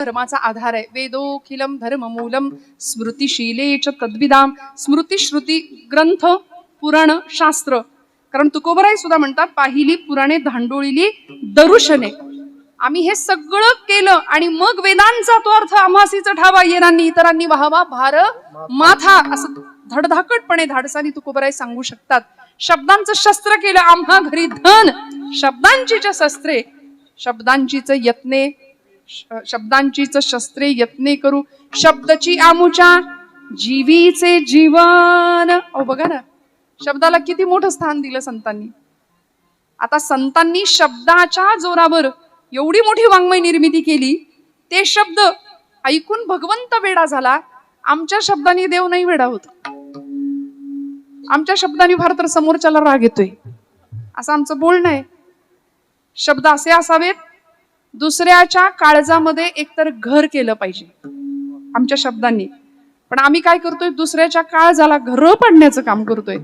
धर्माचा आधार आहे. वेदोखिलम धर्ममूलम स्मृतिशीले च तद्विदाम. स्मृती श्रुती ग्रंथ पुराण शास्त्र. कारण तुकोबराय सुद्धा म्हणतात, पाहिली पुराणे धांडोळीली दरुशने. आम्ही हे सगळं केलं आणि मग वेदांचा तो अर्थ आम्हासीच ठावा, येणांनी इतरांनी व्हावा भार माथा, असं धडधाकटपणे धाडसानी तुकोबराय सांगू शकतात. शब्दांचं शस्त्र केलं आम्हा घरी धन, शब्दांचीच शस्त्रे, शब्दांचीच यत्ने, शब्दांचीच शस्त्रे यत्ने करू, शब्दची आमुच्या जीवीचे जीवन. अहो बघा ना, शब्दाला किती मोठं स्थान दिलं संतांनी. आता संतांनी शब्दाच्या जोरावर एवढी मोठी वाङ्मय निर्मिती केली. ते शब्द ऐकून भगवंत वेडा झाला. आमच्या शब्दांनी देव नाही वेडा होत. आमच्या शब्दांनी फार तर समोरच्याला राग येतोय, असं आमचं बोलणं आहे. शब्द असे असावेत, दुसऱ्याच्या काळजामध्ये एकतर घर केलं पाहिजे आमच्या शब्दांनी. पण आम्ही काय करतोय, दुसऱ्याच्या काळजाला घर पाडण्याचं काम करतोय.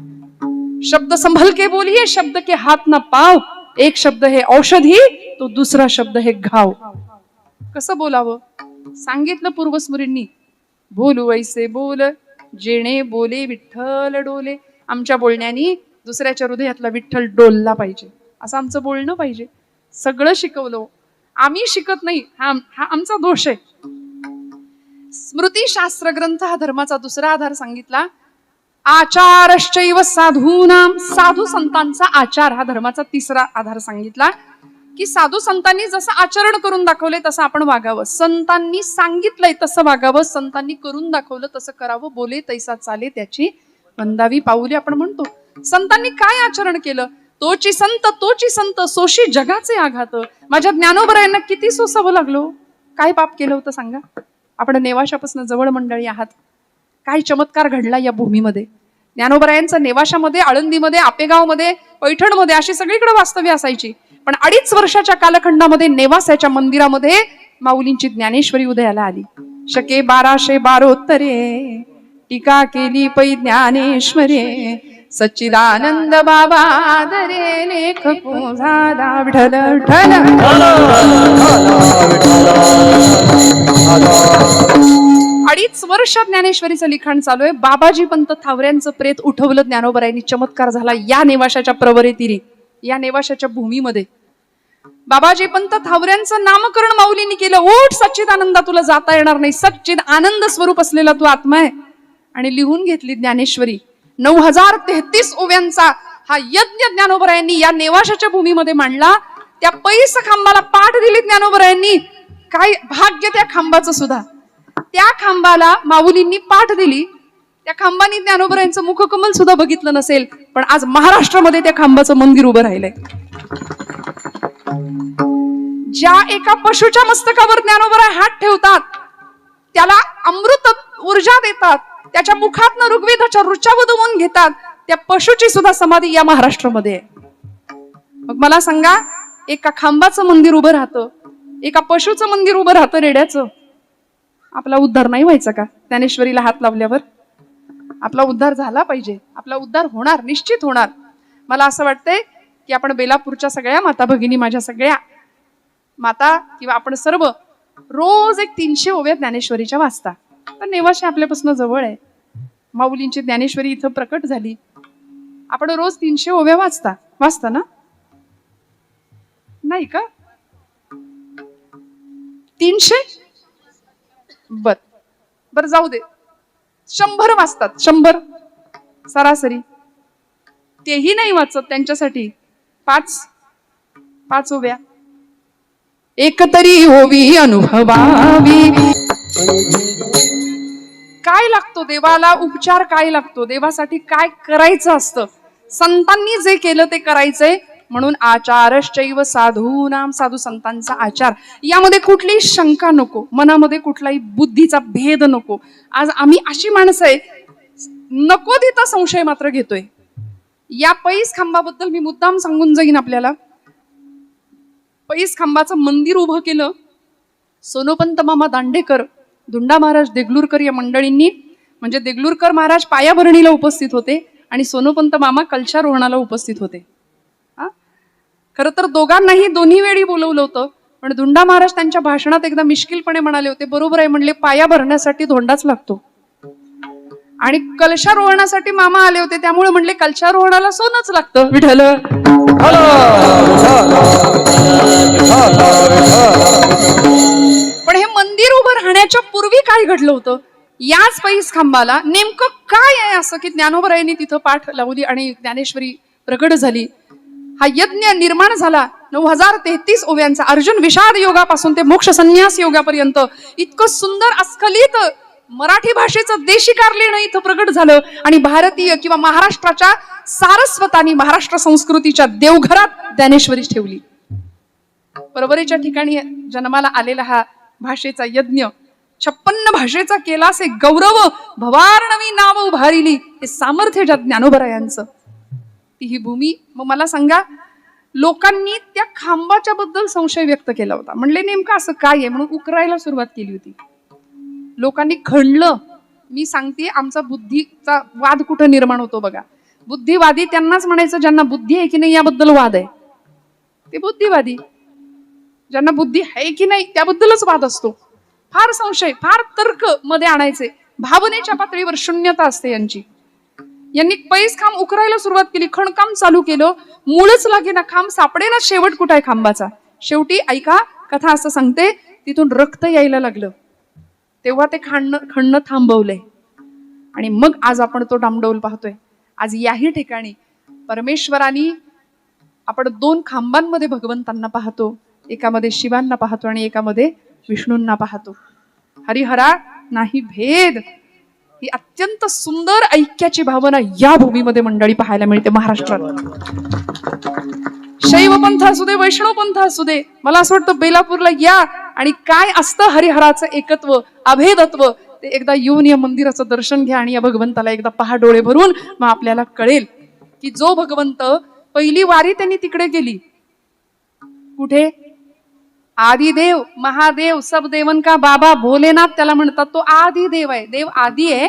शब्द संभल के बोलिए, शब्द के हात ना पाव. एक शब्द हे औषधी, तो दुसरा शब्द हे घाव. कसं बोलावं सांगितलं पूर्वस्मृतींनी. बोलू वैसे बोल, जेणे बोले विठ्ठल डोले. आमच्या बोलण्यानी दुसऱ्याच्या हृदयातला विठ्ठल डोलला पाहिजे, असं आमचं बोलणं पाहिजे. सगळं शिकवलं, आम्ही शिकत नाही, हा आमचा दोष आहे. स्मृती शास्त्र ग्रंथ हा धर्माचा दुसरा आधार सांगितला. आचारश्चैव साधूनाम, साधू संतांचा आचार हा धर्माचा तिसरा आधार सांगितला. की साधू संतांनी जसं आचरण करून दाखवले तसं आपण वागावं. संतांनी सांगितलंय तसं वागावं, संतांनी करून दाखवलं तसं करावं. बोले तैसा चाले त्याची वंदावी पाऊले आपण म्हणतो. संतांनी काय आचरण केलं, तोची संत सोशी जगाचे आघात. माझ्या ज्ञानोबरायांना किती सोसावं लागलो. काय पाप केलं होतं सांगा. आपण नेवाशापासून जवळ मंडळी आहात. काय चमत्कार घडला या भूमीमध्ये. ज्ञानोबरायांचं नेवाशामध्ये, आळंदीमध्ये, आपेगावमध्ये, पैठणमध्ये अशी सगळीकडे वास्तव्य असायची. पण 2.5 वर्षाच्या कालखंडामध्ये नेवासाच्या मंदिरामध्ये माऊलींची ज्ञानेश्वरी उदयाला आली. शके 1212 टीका केली पै ज्ञानेश्वरे. सच्चिदानंद बाबा दरे लेख झाला विठ्ठल ठल. 2.5 वर्ष ज्ञानेश्वरीचं लिखाण चालू आहे. बाबाजी पंत थावऱ्यांचं प्रेत उठवलं ज्ञानोबरायांनी. चमत्कार झाला या नेवाशाच्या प्रवरेतीरी, या नेवाशाच्या भूमीमध्ये. बाबाजी पंत थावऱ्यांचं नामकरण माऊलींनी केलं. ओठ सच्चिदानंदा, तुला जाता येणार नाही. सच्चिद आनंद स्वरूप असलेला तू आत्मा आहे. आणि लिहून घेतली ज्ञानेश्वरी. 9033 ओव्यांचा हा यज्ञ ज्ञानोबरायांनी या नेवाशाच्या भूमीमध्ये मांडला. त्या पैस खांबाला पाठ दिली ज्ञानोबरायांनी. काय भाग्य त्या खांबाचं सुद्धा. त्या खांबाला माऊलींनी पाठ दिली. त्या खांबानी ज्ञानोबरायांचं मुखकमल सुद्धा बघितलं नसेल, पण आज महाराष्ट्रामध्ये त्या खांबाचं मंदिर उभं राहिलंय. ज्या एका पशुच्या मस्तकावर ज्ञानोबराय हात ठेवतात, त्याला अमृत ऊर्जा देतात, त्याच्या मुखातनं ऋग्वेदाच्या ऋचा वदवून घेतात, त्या पशुची सुद्धा समाधी या महाराष्ट्रामध्ये आहे. मग मला सांगा, एका खांबाचं मंदिर उभं राहतं, एका पशुचं मंदिर उभं राहतं रेड्याचं. आपला उद्धार नाही व्हायचा का ज्ञानेश्वरीला हात लावल्यावर? आपला उद्धार झाला पाहिजे. आपला उद्धार होणार, निश्चित होणार. मला असं वाटतंय की आपण बेलापूरच्या सगळ्या माता भगिनी, माझ्या सगळ्या माता किंवा आपण सर्व रोज एक 300 ओव्या ज्ञानेश्वरीच्या वाचता. तर नेवाशी आपल्यापासून जवळ आहे. माऊलींची ज्ञानेश्वरी इथं प्रकट झाली. आपण रोज 300 ओव्या वाचता ना? नाही का? 300 बर जाऊ दे. 100 वाचतात. 100 सरासरी. तेही नाही वाचत. त्यांच्यासाठी 5 ओव्या. एकतरी ओवी अनुभवावी. काय लागतो देवाला? उपचार काय लागतो देवासाठी? काय करायचं असतं? संतांनी जे केलं ते करायचंय. म्हणून आचारश्चैव साधूनाम, साधू संतांचा आचार. यामध्ये कुठलीही शंका नको, मनामध्ये कुठलाही बुद्धीचा भेद नको. आज आम्ही अशी माणसं आहे, नको तिथं संशय मात्र घेतोय. या पैस खांबाबद्दल मी मुद्दाम सांगून जाईन आपल्याला. पैस खांबाचं मंदिर उभं केलं सोनोपंत मामा दांडेकर, धुंडा महाराज देगलूरकर या मंडळींनी. म्हणजे देगलूरकर महाराज पायाभरणीला उपस्थित होते आणि सोनोपंत मामा कलशारोहणाला उपस्थित होते. खरं तर दोघांनाही दोन्ही वेळी बोलवलं होतं, पण धुंडा महाराज त्यांच्या भाषणात एकदा मिश्किलपणे म्हणाले होते, बरोबर आहे म्हणले, पाया भरण्यासाठी धोंडाच लागतो. आणि कलशारोहणासाठी मामा आले होते, त्यामुळे म्हणले कलशारोहणाला सोनच लागतं. विठ्ठल. पण हे मंदिर उभं राहण्याच्या पूर्वी काय घडलं होतं, याच पैस खांबाला नेमकं काय आहे असं की ज्ञानोबरायांनी तिथं पाठ लावली आणि ज्ञानेश्वरी प्रगट झाली. हा यज्ञ निर्माण झाला 9033 ओव्यांचा. अर्जुन विषाद योगापासून ते मोक्ष संन्यास योगापर्यंत इतकं सुंदर अस्खलित मराठी भाषेचं देशिकार लिहिणं इथं प्रगट झालं. आणि भारतीय किंवा महाराष्ट्राच्या सारस्वतानी महाराष्ट्र संस्कृतीच्या देवघरात ज्ञानेश्वरी ठेवली. परवरीच्या ठिकाणी जन्माला आलेला हा भाषेचा यज्ञ 56 भाषेचा केला से गौरव, भवारणवी नाव उभारिली, हे सामर्थ्य ज्या ज्ञानोबरायांचं, ती ही भूमी. मग मला सांगा, लोकांनी त्या खांबाच्या बद्दल संशय व्यक्त केला होता. म्हणले नेमकं असं काय आहे, म्हणून उकरायला सुरुवात केली होती. लोकांनी खणलं. मी सांगते, आमचा बुद्धीचा वाद कुठं निर्माण होतो बघा. बुद्धिवादी त्यांनाच म्हणायचं ज्यांना बुद्धी आहे की नाही याबद्दल वाद आहे, ते बुद्धिवादी. ज्यांना बुद्धी आहे की नाही त्याबद्दलच वाद असतो. फार संशय, फार तर्क मध्ये आणायचे. भावनेच्या पातळीवर शून्यता असते यांची. यांनी पैस खांब उकरायला सुरुवात केली, खणकाम चालू केलं, मूळच लागेना, खांब सापडेना. शेवट कुठं आहे खांबाचा? शेवटी ऐका, कथा असं सांगते, तिथून रक्त यायला लागलं. तेव्हा ते खणणं थांबवलंय. आणि मग आज आपण तो डामडौल पाहतोय. आज याही ठिकाणी परमेश्वरानी आपण 2 खांबांमध्ये भगवंतांना पाहतो. एकामध्ये शिवांना पाहतो आणि एकामध्ये विष्णूंना पाहतो. हरिहरा नाही भेद, ही अत्यंत सुंदर ऐक्याची भावना या भूमीमध्ये मंडळी पाहायला मिळते महाराष्ट्रात. शैव पंथ असू दे, वैष्णव पंथ असू दे, मला असं वाटतं बेलापूरला या आणि काय असतं हरिहराचं एकत्व, अभेदत्व, ते एकदा येऊन या मंदिराचं दर्शन घ्या आणि या भगवंताला एकदा पहा डोळे भरून. मग आपल्याला कळेल की जो भगवंत पहिली वारी त्यांनी तिकडे गेली, कुठे? आदिदेव महादेव सब देवन का बाबा भोलेनाथ त्याला म्हणतात. तो आदी देव आहे. देव आदी आहे.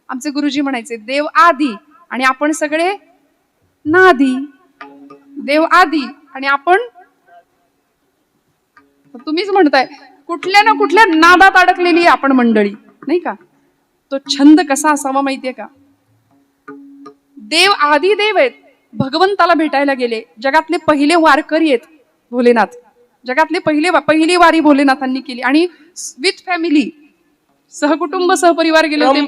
आमचे गुरुजी म्हणायचे देव आदी आणि आपण सगळे नादी. देव आदी आणि आपण, तुम्हीच म्हणताय, कुठल्या ना कुठल्या नादात अडकलेली आपण मंडळी, नाही का? तो छंद कसा असावा माहितीये का? देव आदी देव आहेत. भगवंताला भेटायला गेले. जगातले पहिले वारकरी आहेत भोलेनाथ. जगातले पहिली वारी भोलेनाथांनी केली आणि विथ फॅमिली, सहकुटुंब सहपरिवार गेले होते.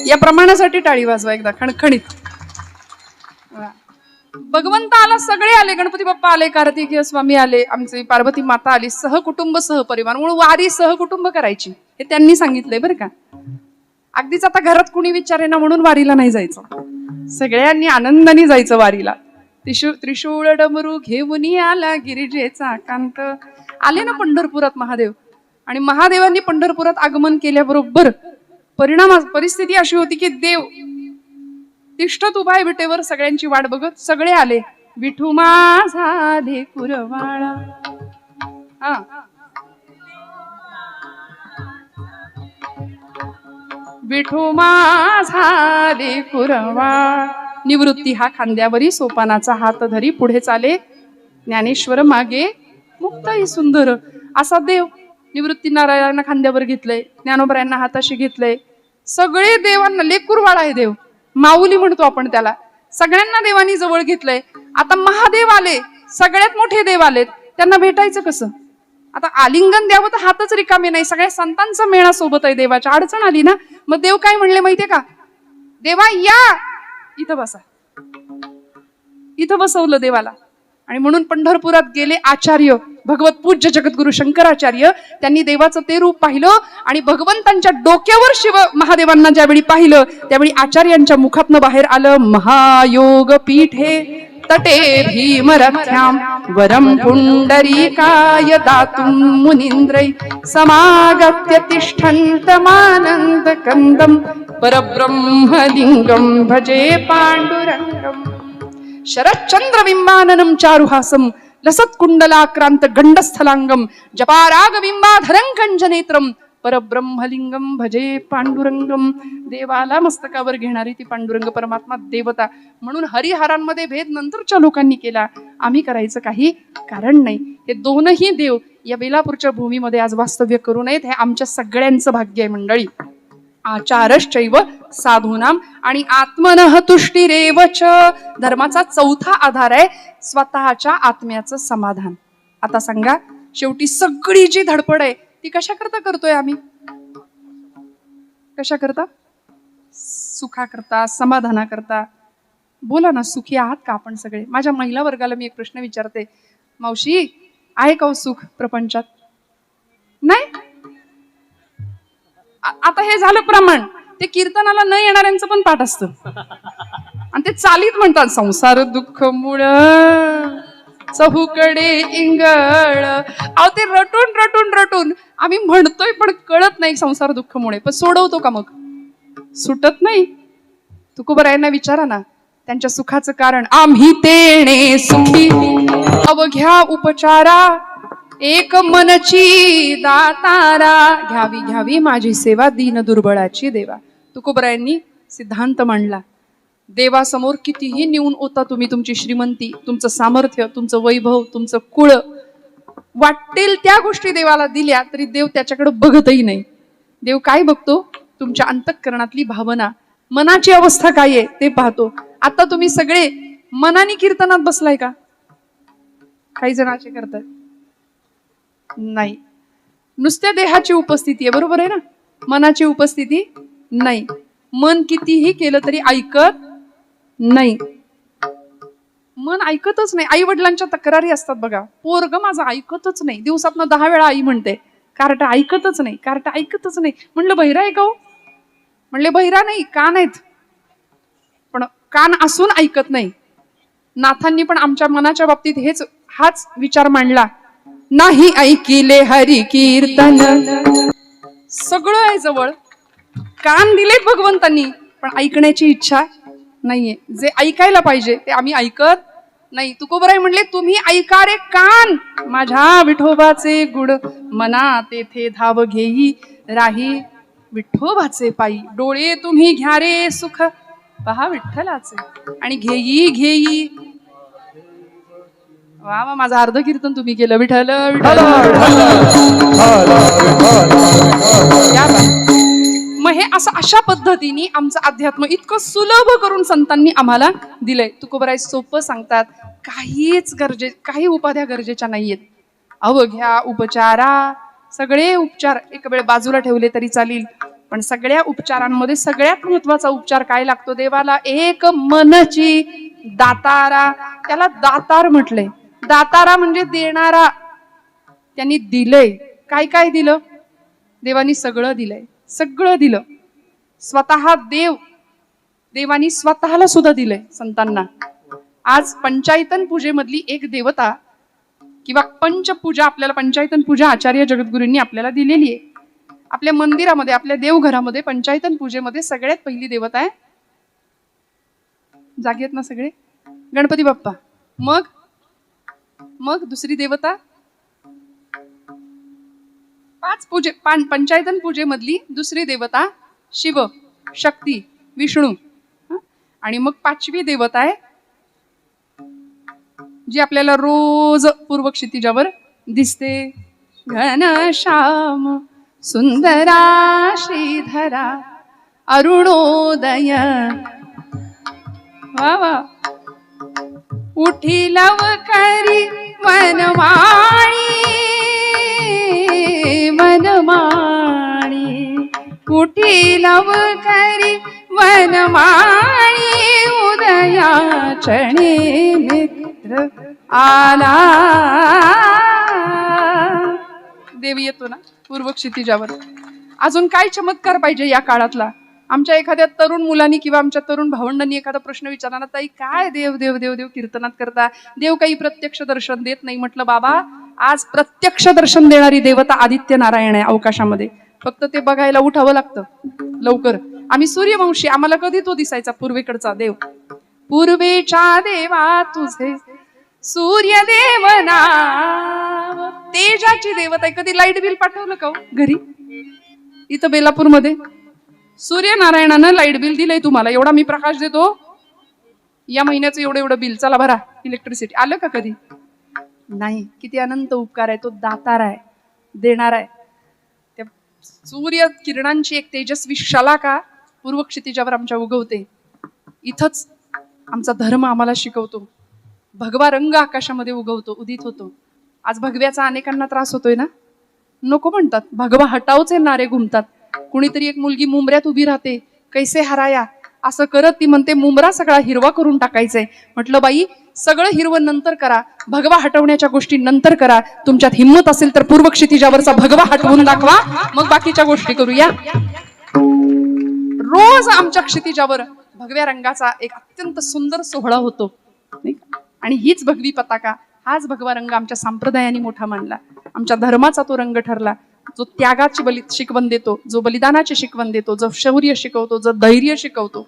या प्रमाणासाठी टाळी वाजवा एकदा खणखणीत. भगवंत आला, सगळे आले, गणपती बाप्पा आले, कार्तिकेय स्वामी आले, आमची पार्वती माता आली, सहकुटुंब सहपरिवार. म्हणून वारी सहकुटुंब करायची हे त्यांनी सांगितलंय बरं का. अगदीच आता घरात कुणी विचारेना म्हणून वारीला नाही जायचं, सगळ्यांनी आनंदाने जायचं वारीला. त्रिशूळ डमरू घेऊन आला गिरिजेचा कांत. आले ना पंढरपुरात महादेव, आणि महादेवांनी पंढरपुरात आगमन केल्याबरोबर परिस्थिती अशी होती की देव तिष्ठत उभा आहे विटेवर, सगळ्यांची वाट बघत. सगळे आले. विठू माझा लेकुरवाळा, विठू माझा लेकुरवाळा. निवृत्ती हा खांद्यावरी सोपानाचा हात धरी पुढे चाले. ज्ञानेश्वर मागे मुक्ताई सुंदर. असा देव निवृत्ती नारायणांना खांद्यावर घेतलंय, ज्ञानोबरायांना हाताशी घेतलंय. सगळे देवांना लेकुरवाळा आहे देव, माऊली म्हणतो आपण त्याला. सगळ्यांना देवानी जवळ घेतलंय. आता महादेव आले, सगळ्यात मोठे देव आलेत, त्यांना भेटायचं कसं? आता आलिंगन द्यावं तर हातच रिकामे नाही, सगळ्या संतांचा मेळा सोबत आहे. देवाच्या अडचण आली ना, मग देव काय म्हणले माहितीये का? देवा या इथं बसा. इथं बसवलं देवाला. आणि म्हणून पंढरपुरात गेले आचार्य, भगवत पूज्य जगद्गुरु शंकराचार्य. त्यांनी देवाचं ते रूप पाहिलं आणि भगवंतांच्या डोक्यावर शिव महादेवांना ज्यावेळी पाहिलं त्यावेळी आचार्यांच्या मुखातनं बाहेर आलं, महायोग पीठ हे तटे भीमरथ्यां वरं पुण्डरीकाय दातुं मुनीन्द्रै समागत्य तिष्ठन्तमानन्दकन्दं परब्रह्मलिङ्गं भजे पाण्डुरङ्गम् शरच्चन्द्रबिम्बाननं चारुहासं लसत्कुण्डलाक्रान्त गण्डस्थलाङ्गं जपारागबिम्बाधरं कञ्जनेत्रं परब्रह्मलिंगम भजे पांडुरंगम. देवाला मस्तकावर घेणारी ती पांडुरंग परमात्मा देवता. म्हणून हरिहरांमध्ये भेद नंतरच्या लोकांनी केला, आम्ही करायचं काही कारण नाही. हे दोनही देव या बेलापूरच्या भूमीमध्ये आज वास्तव्य करू नयेत, हे आमच्या सगळ्यांचं भाग्य आहे मंडळी. आचारश्चैव साधूनाम आणि आत्मनः तुष्टिरेवच. धर्माचा चौथा आधार आहे स्वतःच्या आत्म्याचं समाधान. आता सांगा, शेवटी सगळी जी धडपड आहे ती कशा करता करतोय आम्ही? कशा करता? सुखा करता, समाधाना करता. बोला ना, सुखी आहात का आपण सगळे? माझ्या महिला वर्गाला मी एक प्रश्न विचारते, मावशी आहे का सुख प्रपंचात? नाही. आता हे झालं प्रमाण. ते कीर्तनाला न येणाऱ्यांचं पण पाठ असतं आणि ते चालीत म्हणतात, संसार दुःख मुळ चहूकडे इंगळ. अहो ते रटून रटून रटून आम्ही म्हणतोय पण कळत नाही संसार दुःखमुळे. पण सोडवतो का? मग सुटत नाही. तुकोबरायांना विचारा ना, त्यांच्या सुखाचं कारण. आम्ही तेणे सुखी अवघ्या उपचारा, एक मनची दातारा, घ्यावी घ्यावी माझी सेवा, दीन दुर्बळाची देवा. तुकोबरायांनी सिद्धांत मांडला, देवासमोर कितीही नेऊन होता तुम्ही तुमची श्रीमंती, तुमचं सामर्थ्य, तुमचं वैभव, तुमचं कुळ, वाटेल त्या गोष्टी देवाला दिल्या तरी देव त्याच्याकडे बघतही नाही. देव काय बघतो? तुमच्या अंतःकरणातली भावना, मनाची अवस्था काय आहे ते पाहतो. आता तुम्ही सगळे मनाने कीर्तनात बसलाय का? काही जण असे करतात. नाही. नुसत्या देहाची उपस्थिती आहे, बरोबर आहे ना, मनाची उपस्थिती नाही. मन कितीही केलं तरी ऐकत नाही. मन ऐकतच नाही. आई वडिलांच्या तक्रारी असतात बघा, पोरग माझं ऐकतच नाही, दिवसातनं 10 वेळा आई म्हणते, कार्ट ऐकतच नाही, कार्ट ऐकतच नाही. म्हणलं बहिरा आहे का हो? म्हणले बहिरा नाही, कान आहेत, पण कान असून ऐकत नाही. नाथांनी पण आमच्या मनाच्या बाबतीत हाच विचार मांडला, नाही ऐकिले हरी कीर्तन. सगळं आहे जवळ, कान दिलेत भगवंतांनी, पण ऐकण्याची इच्छा नाहीये. जे ऐकायला पाहिजे ते आम्ही ऐकत नाही. तुकोबराय म्हणले, तुम्ही ऐका रे कान, माझ्या विठोबाचे गुण मना तेथे धाव घेई राही विठोबाचे पायी. डोळे तुम्ही घ्या रे सुख पहा विठ्ठलाचे, आणि घेई घेई. वा वा, माझं अर्ध कीर्तन तुम्ही केलं. विठ्ठल विठ्ठल. मग हे असं अशा पद्धतीने आमचं अध्यात्म इतकं सुलभ करून संतांनी आम्हाला दिलंय. तुकोबराय सोपं सांगतात, काही उपाध्या गरजेच्या नाहीयेत. अवघ्या उपचारा, सगळे उपचार एक वेळ बाजूला ठेवले तरी चालेल, पण सगळ्या उपचारांमध्ये सगळ्यात महत्वाचा उपचार काय लागतो देवाला? एक मनची दातारा. त्याला दातार म्हटलंय. दातारा म्हणजे देणारा. त्यांनी दिलंय. काय काय दिलं? देवानी सगळं दिलंय, सगळं दिलं. स्वतः देवानी स्वतःला सुद्धा दिलंय संतांना. आज पंचायतन पूजेमधली एक देवता किंवा पंचपूजा, आपल्याला पंचायतन पूजा आचार्य जगद्गुरूंनी आपल्याला दिलेली आहे. आपल्या मंदिरामध्ये, आपल्या देवघरामध्ये पंचायतन पूजेमध्ये सगळ्यात पहिली देवता आहे, जागेत ना सगळे, गणपती बाप्पा. मग दुसरी देवता, पंचायतन पूजेमधली दुसरी देवता शिव, शक्ती, विष्णू. आणि मग 5वी देवता आहे जी आपल्याला रोज पूर्व क्षितिजावर दिसते, घनश्याम सुंदरा श्रीधरा अरुणोदय. वा वा. उठी लवकरी वनमाळी वनमाळी, उठी लवकरी वनमाळी, उदयाचणे मित्र आला. देव येतो ना पूर्व क्षितिजावर. अजून काय चमत्कार पाहिजे या काळातला? आमच्या एखाद्या तरुण मुलांनी किंवा आमच्या तरुण भावंडांनी एखादा प्रश्न विचारला ना, ताई काय देव देव देव देव कीर्तनात करता, देव काही प्रत्यक्ष दर्शन देत नाही. म्हटलं बाबा, आज प्रत्यक्ष दर्शन देणारी देवता आदित्य नारायण आहे अवकाशामध्ये. फक्त ते बघायला उठावं लागतं लवकर. आम्ही सूर्यवंशी, आम्हाला कधी तो दिसायचा पूर्वेकडचा देव. पूर्वेच्या देवा तुझे सूर्यदेव नाव, तेजाची देवता आहे. कधी लाईट बिल पाठवलं का घरी? इथं बेलापूरमध्ये सूर्यनारायणानं लाईट बिल दिलंय तुम्हाला, एवढा मी प्रकाश देतो, या महिन्याचं एवढं एवढं बिल, चला भरा इलेक्ट्रिसिटी. आलं का कधी? नाही. किती अनंत उपकार आहे. तो दातार आहे, देणार आहे. त्या सूर्य किरणांची एक तेजस्वी शलाका पूर्व क्षितिजावर आमच्या उगवते. इथंच आमचा धर्म आम्हाला शिकवतो. भगवा रंग आकाशामध्ये उगवतो, उदित होतो. आज भगव्याचा अनेकांना त्रास होतोय ना, नको म्हणतात, भगवा हटावचे नारे घुमतात. कुणीतरी एक मुलगी मुंबऱ्यात उभी राहते, कैसे हराया असं करत ती म्हणते मुंबरा सगळा हिरवा करून टाकायचंय. म्हटलं बाई, सगळं हिरवं नंतर करा, भगवा हटवण्याच्या गोष्टी नंतर करा. तुमच्यात हिंमत असेल तर पूर्व क्षितिजावरचा भगवा हटवून दाखवा, मग बाकीच्या गोष्टी करूया. रोज आमच्या क्षितिजावर भगव्या रंगाचा एक अत्यंत सुंदर सोहळा होतो, आणि हीच भगवी पताका, हाच भगवा रंग आमच्या संप्रदायाने मोठा मानला. आमच्या धर्माचा तो रंग ठरला, जो त्यागाची शिकवण देतो, जो बलिदानाची शिकवण देतो, जो शौर्य शिकवतो, जो धैर्य शिकवतो.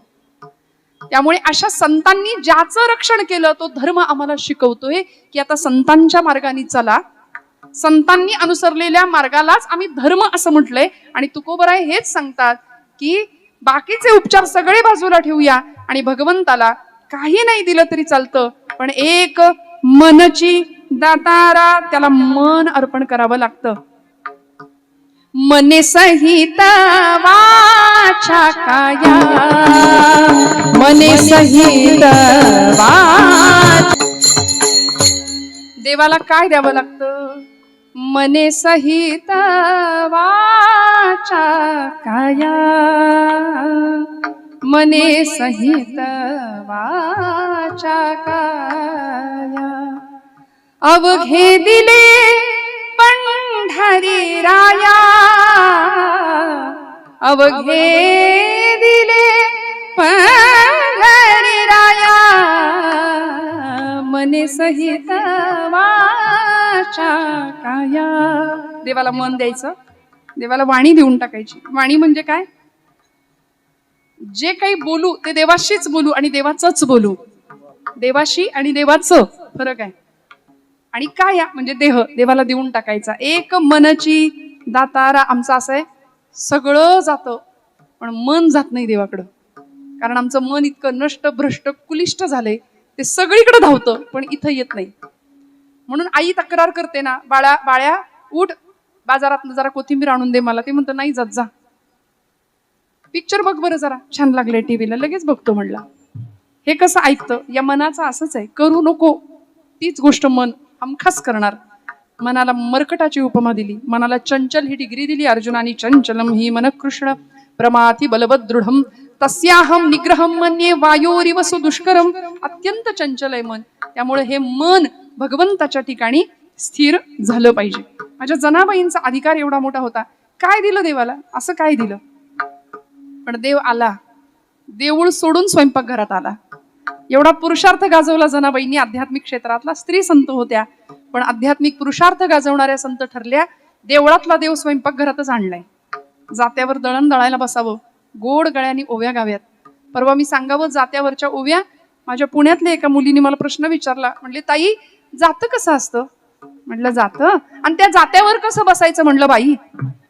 त्यामुळे अशा संतांनी ज्याचं रक्षण केलं तो धर्म आम्हाला शिकवतोय की आता संतांच्या मार्गाने चला. संतांनी अनुसरलेल्या मार्गालाच आम्ही धर्म असं म्हटलंय. आणि तुकोबराय हेच सांगतात की बाकीचे उपचार सगळे बाजूला ठेवूया आणि भगवंताला काही नाही दिलं तरी चालतं, पण एक मनची दातारा, त्याला मन अर्पण करावं लागतं. मने सहित वाचा काया, मने सहित वाचा. देवाला काय द्यावं लागतं? मने सहित वाचा काया, मने सहित वाचा काया. अवघे दिले पंढरी राया, अवघे दिले पंढरी राया, मने सहित वाचा काया. देवाला मन द्यायचं, देवाला वाणी देऊन टाकायची. वाणी म्हणजे काय? जे काही बोलू ते देवाशीच बोलू आणि देवाचंच बोलू. देवाशी आणि देवाचं फरक आहे. आणि काया म्हणजे देह, देवाला देऊन टाकायचा. एक मनची दातारा आमचा असं आहे, सगळं जातं पण मन जात नाही देवाकडं. कारण आमचं मन इतकं नष्ट भ्रष्ट कुलिष्ट झालंय, ते सगळीकडे धावतं पण इथं येत नाही. म्हणून आई तक्रार करते ना, बाळा बाळ्या उठ, बाजारात जरा कोथिंबीर आणून दे मला. ते म्हणतं नाही जात, जा पिक्चर बघ बरं, जरा छान लागले टीव्हीला, लगेच बघतो म्हणला. हे कसं ऐकतं? या मनाचं असंच आहे, करू नको तीच गोष्ट मन हमखास करणार. मनाला मरकटाची उपमा दिली, मनाला चंचल ही डिग्री दिली अर्जुनानी. चंचलम ही मन कृष्ण प्रमाथी बलवद दृढम तस्याहम निग्रहम मन्ये वायोरिव सुदुष्करम. अत्यंत चंचल आहे मन. त्यामुळे हे मन भगवंताच्या ठिकाणी स्थिर झालं पाहिजे. माझ्या जनाबाईंचा अधिकार एवढा मोठा होता. काय दिलं देवाला? असं काय दिलं? पण देव आला, देऊळ सोडून स्वयंपाकघरात आला. एवढा पुरुषार्थ गाजवला जनाबाईंनी. आध्यात्मिक क्षेत्रातला स्त्री संत होत्या, पण आध्यात्मिक पुरुषार्थ गाजवणाऱ्या संत ठरल्या. देवळातला देव स्वयंपाकघरातच आणलाय. जात्यावर दळण दळायला बसावं, गोड गळ्यानी ओव्या गाव्यात. परवा मी सांगावं जात्यावरच्या ओव्या. माझ्या पुण्यातल्या एका मुलीने मला प्रश्न विचारला, म्हणले ताई जातं कसं असतं? म्हटलं जातं, आणि त्या जात्यावर कसं बसायचं? म्हणलं बाई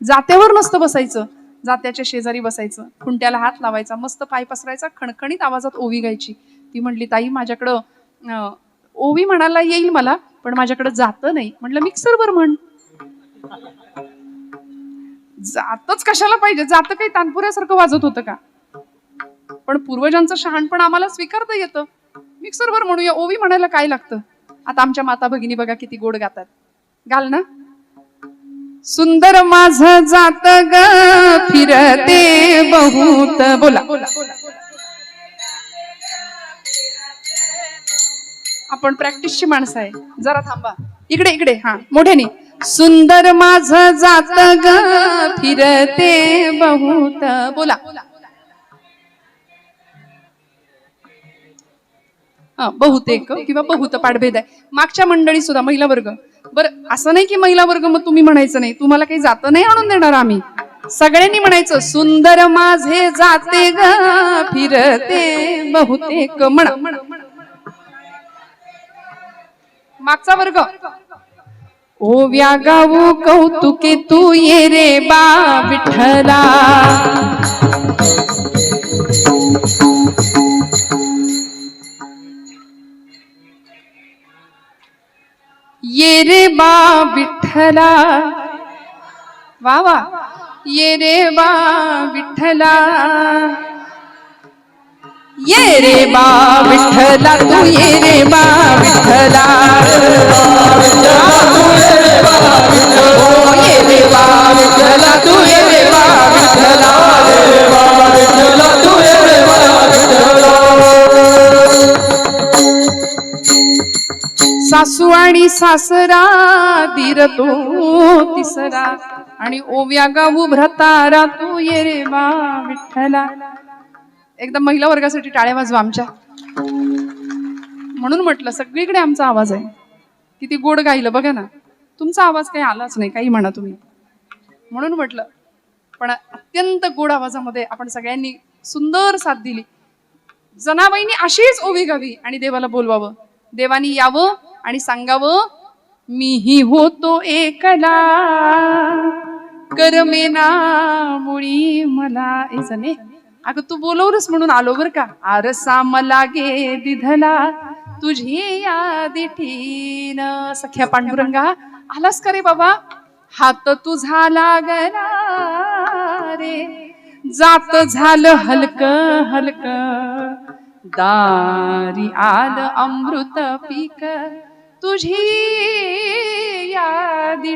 जात्यावर नसतं बसायचं, जात्याच्या शेजारी बसायचं, खुंट्याला हात लावायचा, मस्त पाय पसरायचा, खणखणीत आवाजात ओवी गायची. ती म्हणली ताई माझ्याकडं ओवी म्हणायला येईल मला, पण माझ्याकडे जातं नाही. म्हटलं मिक्सरवर म्हण. जातच कशाला पाहिजे? जातं काही तानपुऱ्यासारखं वाजत होतं का? पण पूर्वजांचं शहाणपण आम्हाला स्वीकारता येतं. मिक्सरवर म्हणूया, ओवी म्हणायला काय लागतं? आता आमच्या माता भगिनी बघा किती गोड गातात. घाल ना. सुंदर माझं जात ग फिरते बहुत. बोला आपण प्रॅक्टिसची माणसं आहे, जरा थांबा. इकडे इकडे, हा मोठ्याने. सुंदर माझं जात ग फिरते बहुत. बोला बहुतेक किंवा बहुत पाठभेद आहे. मागच्या मंडळी सुद्धा महिला वर्ग. बरं असं नाही की महिला वर्ग मग तुम्ही म्हणायचं नाही, तुम्हाला काही जातं नाही आणून देणार आम्ही. सगळ्यांनी म्हणायचं सुंदर माझे जाते ग फिरते बहुतेक म्हणा. मागचा वर्ग. ओव्या गाऊ कौतुके तू ये रे बा विठ्ठला. ये रे बा विठ्ठला. वा वा. ये रे बा विठ्ठला. ये रे बा विठ्ठला तू ये रे बा विठ्ठला. ये रे बा विठ्ठला तू ये रे बा विठ्ठला. सासू आणि सासरा दीर तो तिसरा आणि ओव्या गाऊ भ्रतारा तू ये रे बा विठ्ठला. एकदम महिला वर्गासाठी टाळ्या वाजवा आमच्या. म्हणून म्हटलं सगळीकडे आमचा आवाज आहे. किती गोड गायलं बघा ना. तुमचा आवाज काही आलाच नाही, काही म्हणा तुम्ही. म्हणून म्हटलं पण अत्यंत गोड आवाजामध्ये आपण सगळ्यांनी सुंदर साथ दिली. जनाबाईंनी अशीच ओवी गावी आणि देवाला बोलवावं. देवानी यावं आणि सांगावं मीही होतो एकला करमेना मुळी मला. जने अगं तू बोलवलंस म्हणून आलो बर का. आरसा मला गे दिधला तुझी यादिठीन. सख्या पांडुरंगा आलास का रे बाबा. हात तुझा लागला रे जात झालं हलक हलक. दारी आल अमृत पीक तुझी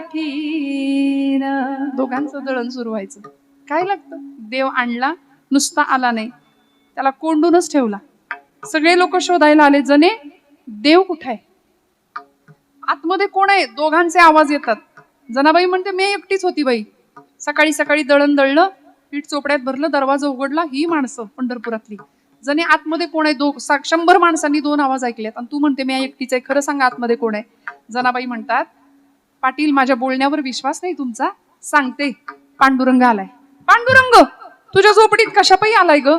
यादिठीन. दोघांचं दळण सुरू व्हायचं. काय लागतं. देव आणला, नुसता आला नाही, त्याला कोंडूनच ठेवला. सगळे लोक शोधायला आले जने देव कुठे आहे, आतमध्ये कोण आहे. दोघांचे आवाज येतात. जनाबाई म्हणते मी एकटीच होती बाई. सकाळी सकाळी दळण दळलं, पीठ चोपड्यात भरलं, दरवाजा उघडला. ही माणसं पंढरपुरातली. जणे आतमध्ये कोण आहे. 100 माणसांनी 2 आवाज ऐकलेत आणि तू म्हणते मी एकटीच आहे. खरं सांगा आतमध्ये कोण आहे. जनाबाई म्हणतात पाटील माझ्या बोलण्यावर विश्वास नाही तुमचा, सांगते पांडुरंग आलाय. पांडुरंग तुझ्या झोपडीत कशापायी आलाय ग.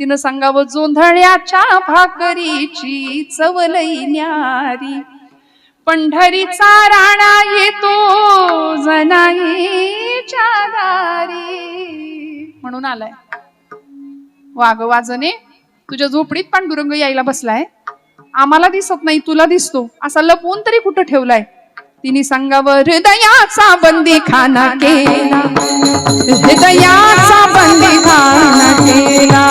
तिनं सांगावं जोंधळ्याच्या भाकरीची चवलई न्यारी. पंढरीचा राणा येतो जनाईच्या दारी म्हणून आलाय. वाग वाजने तुझ्या झोपडीत पांडुरंग यायला बसलाय. आम्हाला दिसत नाही, तुला दिसतो. असा लपवून तरी कुठं ठेवलाय. तिने सांगावं हृदयाचा बंदी खाना केला. हृदयाचा बंदी खाना केला.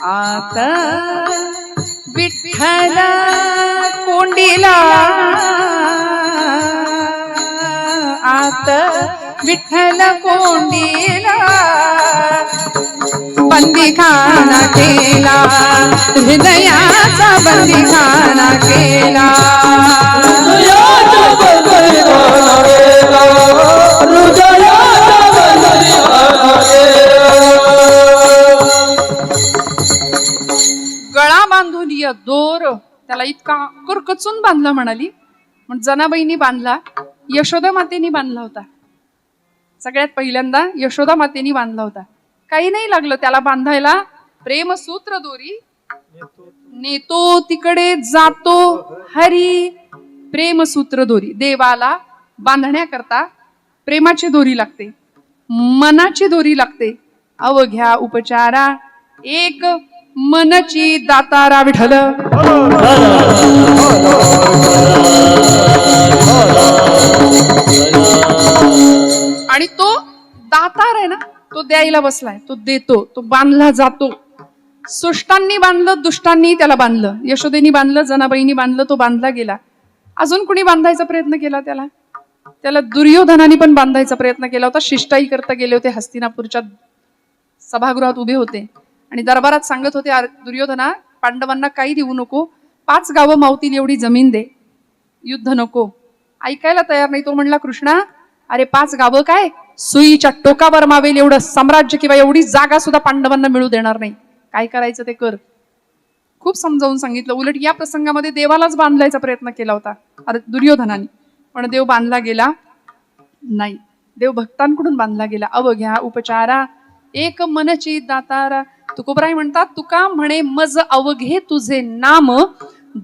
आता विठ्ठल कोंडीला. आता विठ्ठल कोंडीला बंदीखाना केला. हृदयाचा बंदीखाना केला. गळा बांधून या दोर त्याला इतका करकचून बांधला म्हणाली. मग जनाबाईंनी बांधला, यशोदा मातेनी बांधला होता. सगळ्यात पहिल्यांदा यशोदा मातेनी बांधला होता. काही नाही लागलं त्याला बांधायला. प्रेमसूत्र दोरी नेतो तिकडे जातो हरी. प्रेमसूत्र दोरी देवाला बांधण्याकरता प्रेमाची दोरी लागते, मनाची दोरी लागते. अवघ्या उपचारा एक मनची दातारा विठ्ठल. आणि तो दातार आहे ना, तो द्यायला बसलाय, तो देतो, तो बांधला जातो. सुष्टांनी बांधलं, दुष्टांनी त्याला बांधलं. यशोदेनी बांधलं, जनाबाईंनी बांधलं, तो बांधला गेला. अजून कुणी बांधायचा प्रयत्न केला त्याला दुर्योधनाने पण बांधायचा प्रयत्न केला होता. शिष्टाई करता गेले होते, हस्तिनापूरच्या सभागृहात उभे होते. आणि दरबारात सांगत होते दुर्योधना, पांडवांना काही देऊ नको, 5 गावं मावतील एवढी जमीन दे, युद्ध नको. ऐकायला तयार नाही. तो म्हणला, कृष्णा अरे 5 गावं काय, सुईच्या टोकावर मावेल एवढं साम्राज्य किंवा एवढी जागा सुद्धा पांडवांना मिळू देणार नाही. काय करायचं ते कर. खूप समजावून सांगितलं. उलट या प्रसंगामध्ये देवालाच बांधलायचा प्रयत्न केला होता दुर्योधनाने, पण देव बांधला गेला नाही. देव भक्तांकडून बांधला गेला. अवघ्या उपचारा एक मनची दातारा. तुकोबराय म्हणतात, तुका म्हणे मज अवघे तुझे नाम,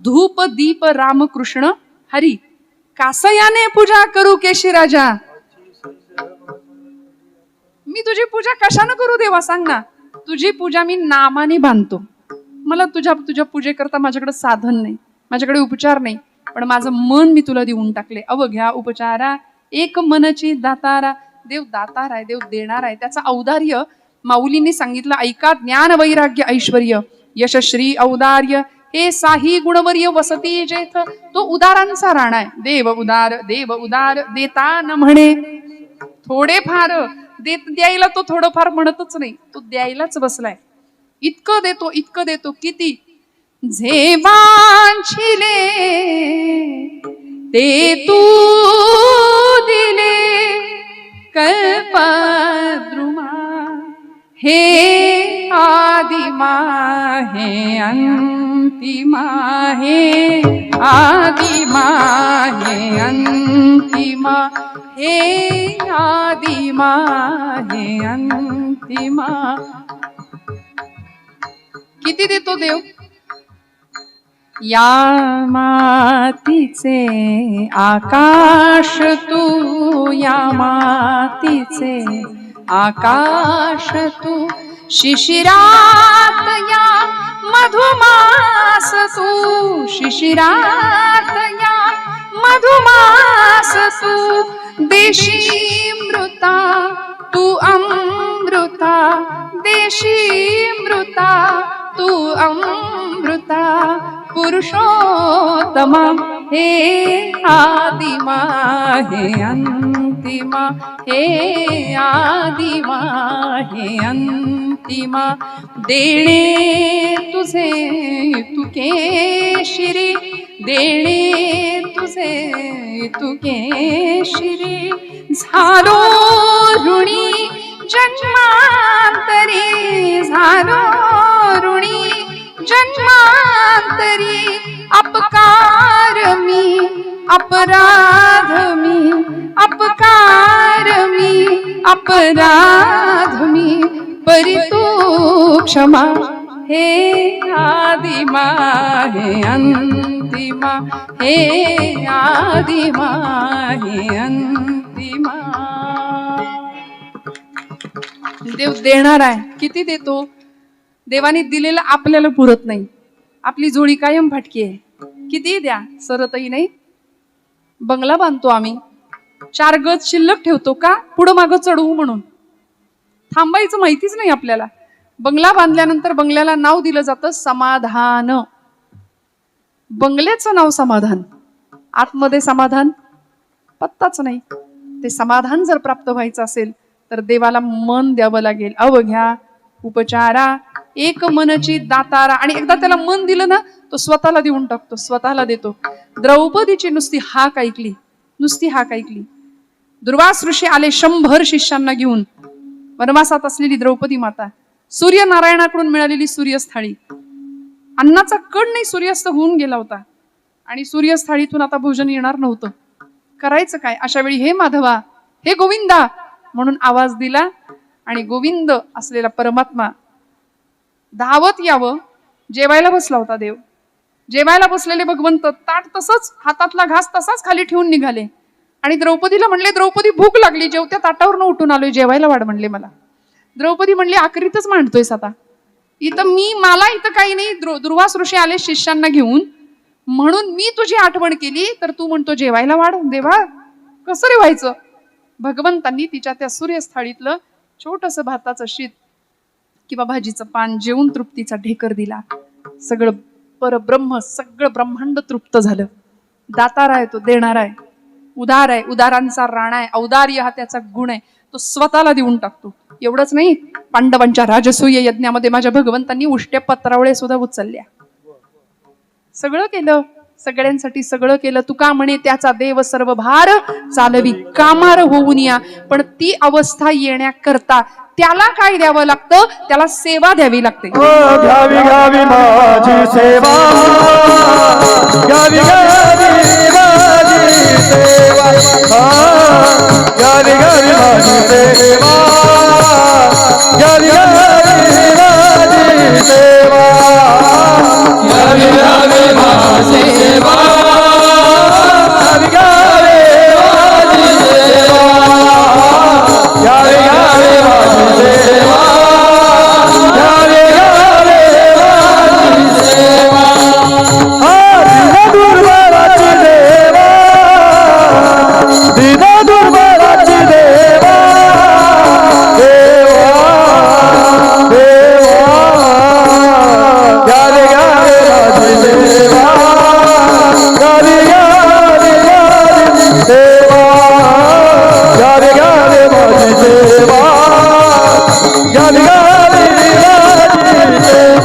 धूप दीप रामकृष्ण हरी, कासयाने पूजा करू केशी राजा. मी तुझी पूजा कशानं करू देवा सांग ना. तुझी पूजा मी नामाने बांधतो. मला तुझ्या पूजेकरता माझ्याकडे साधन नाही, माझ्याकडे उपचार नाही, पण माझं मन मी तुला देऊन टाकले. अवघ्या उपचारा एक मनची दातारा. देव दातार आहे, देव देणार आहे. त्याचं औदार्य माऊलींनी सांगितलं. ऐका, ज्ञान वैराग्य ऐश्वर्य यशश्री औदार्य हे साही गुणवर्य वसती जेथ. तो उदारांचा राणा आहे. देव उदार देता न म्हणे. थोडेफार द्यायला तो थोडंफार म्हणतच नाही, तो द्यायलाच बसलाय. इतकं देतो किती. जे वांछिले ते तू दिले, कल्पद्रुमा हे आदिमा हे अंतिमा, हे आदिमा हे अंतिमा, हे आदिमा हे अंतिमा. किती देतो देव. या मातीचे आकाश तू, या मातीचे आकाश तू, शिशिरात या मधुमास तू, शिशिरात या मधुमास तू, देशी मृता तू अमृता, देशी मृता तू अमृता, पुरुषोत्तमा हे आदिमा हे अंतिमा, हे आदिमा हे अंतिमा. देणे तुझे तू केशरी, देणे तुझे तू केशरी, झालो ऋणी जन्मांतरी, झालो ऋणी जन्मांतरी, अपकार मी अपराध मी, अपकार मी अपराध मी, परी तू क्षमा हे आदिमा हे अंतिमा, हे आदिमा हे अंतिमा. देव देणार आहे. किती देतो. देवाने दिलेलं आपल्याला पुरत नाही. आपली झोळी कायम फाटकी आहे. किती द्या सरतही नाही. बंगला बांधतो आम्ही, 4 गज शिल्लक ठेवतो का, पुढं मागं चढवू म्हणून. थांबायचं माहितीच नाही आपल्याला. बंगला बांधल्यानंतर बंगल्याला नाव दिलं जातं समाधान. बंगल्याचं नाव समाधान, आतमध्ये समाधान पत्ताच नाही. ते समाधान जर प्राप्त व्हायचं असेल तर देवाला मन द्यावं लागेल. अवघ्या उपचारा एक मनची दातारा. आणि एकदा त्याला मन दिलं ना, तो स्वतःला देऊन टाकतो, स्वतःला देतो. द्रौपदीची नुसती हाक ऐकली, नुसती हाक ऐकली. दुर्वास ऋषी आले 100 शिष्यांना घेऊन. वनवासात असलेली द्रौपदी माता, सूर्यनारायणाकडून मिळालेली सूर्यस्थाळी, अन्नाचा कण नाही सूर्यास्त होऊन गेला होता, आणि सूर्यस्थाळीतून आता भोजन येणार नव्हतं. करायचं काय अशा वेळी. हे माधवा, हे गोविंदा म्हणून आवाज दिला, आणि गोविंद असलेला परमात्मा धावत यावं. जेवायला बसला होता देव. जेवायला बसलेले भगवंत ताट तसंच, हातातला घास तसाच खाली ठेवून निघाले, आणि द्रौपदीला म्हणले, द्रौपदी भूक लागली, जेवत्या ताटावरनं उठून आलोय, जेवायला वाढ म्हणले मला. द्रौपदी म्हणली, आखरीतच मांडतोयस आता. मला इथं काही नाही. दुर्वास ऋषी आले शिष्यांना घेऊन, म्हणून मी तुझी आठवण केली, तर तू म्हणतो जेवायला वाढ. देवा कसं रे व्हायचं. भगवंतांनी तिच्या त्या सूर्यस्थाळीतलं छोटस भाताचं शीत किंवा भाजीचं पान जेवून तृप्तीचा ढेकर दिला. सगळं परब्रह्म, सगळं ब्रह्मांड तृप्त झालं. दातारा आहे तो, देणारा आहे. उदार आहे, उदारांचा राणा आहे, औदार्य हा त्याचा गुण आहे. तो स्वतःला देऊन टाकतो. एवढंच नाही, पांडवांच्या राजसूय यज्ञामध्ये माझ्या भगवंतांनी उष्ट्या पत्रावळे सुद्धा उचलल्या. सगळं केलं, सगळ्यांसाठी सगळं केलं. तुका म्हणे त्याचा देव सर्व भार चालवी कामार होऊन या. पण ती अवस्था येण्याकरता त्याला काय द्यावं लागतं? त्याला सेवा द्यावी लागते. घ्यावी घ्यावी माझी सेवा, घ्यावी घ्यावी माझी सेवा, घ्यावी घ्यावी माझी सेवा, घ्यावी घ्यावी माझी सेवा, घ्यावी घ्यावी माझी सेवा, घ्यावी घ्यावी माझी सेवा, घ्यावी घ्यावी माझी सेवा, घ्यावी घ्यावी माझी सेवा. दुर्बलाची देवा, दीन दुर्बलाची देवा, देवा देवा, घ्यावी घ्यावी माझी सेवा, घ्यावी घ्यावी माझी सेवा, घ्यावी घ्यावी माझी सेवा, घ्यावी घ्यावी माझी सेवा,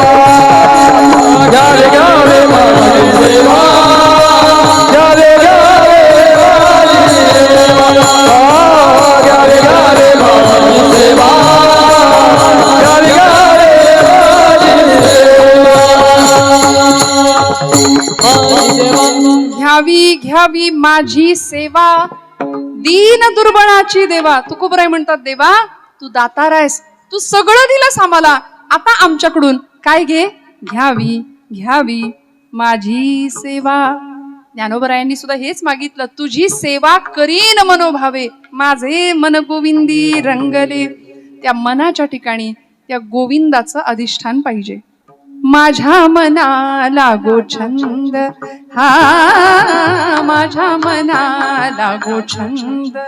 घ्यावी घ्यावी माझी सेवा, घ्यावी घ्यावी माझी सेवा, घ्यावी घ्यावी माझी सेवा, घ्यावी घ्यावी माझी सेवा. घ्यावी घ्यावी माझी सेवा, दीन दुर्बळाची देवा. तुकोबराय म्हणतात, देवा तू दातार आहेस, तू सगळं दिलंस आम्हाला, आता आमच्याकडून काय घे? घ्यावी घ्यावी माझी सेवा. ज्ञानोबरायांनी सुद्धा हेच मागितलं, तुझी सेवा करीन मनोभावे, माझे मन गोविंदी रंगले. त्या मनाच्या ठिकाणी त्या गोविंदाचं अधिष्ठान पाहिजे. माझ्या मनाला गो छंद, हा माझ्या मनाला गो छंद,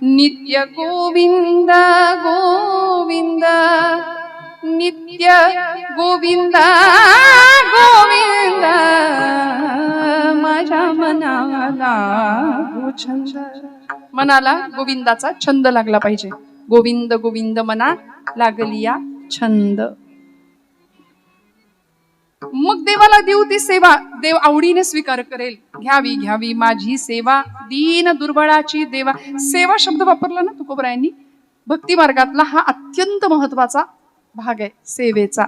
नित्य गोविंद गोविंद, नित्य गोविंद गोविंद, माझ्या मनाला गो छंद. मनाला गोविंदाचा छंद लागला पाहिजे. गोविंद गोविंद मना लागलिया छंद. मग देवाला देऊ ती सेवा, देव आवडीने स्वीकार करेल. घ्यावी घ्यावी माझी सेवा, दीन दुर्बळाची देवा. सेवा शब्द वापरला ना तुकोबरायांनी. भक्ती मार्गातला हा अत्यंत महत्वाचा भाग आहे सेवेचा.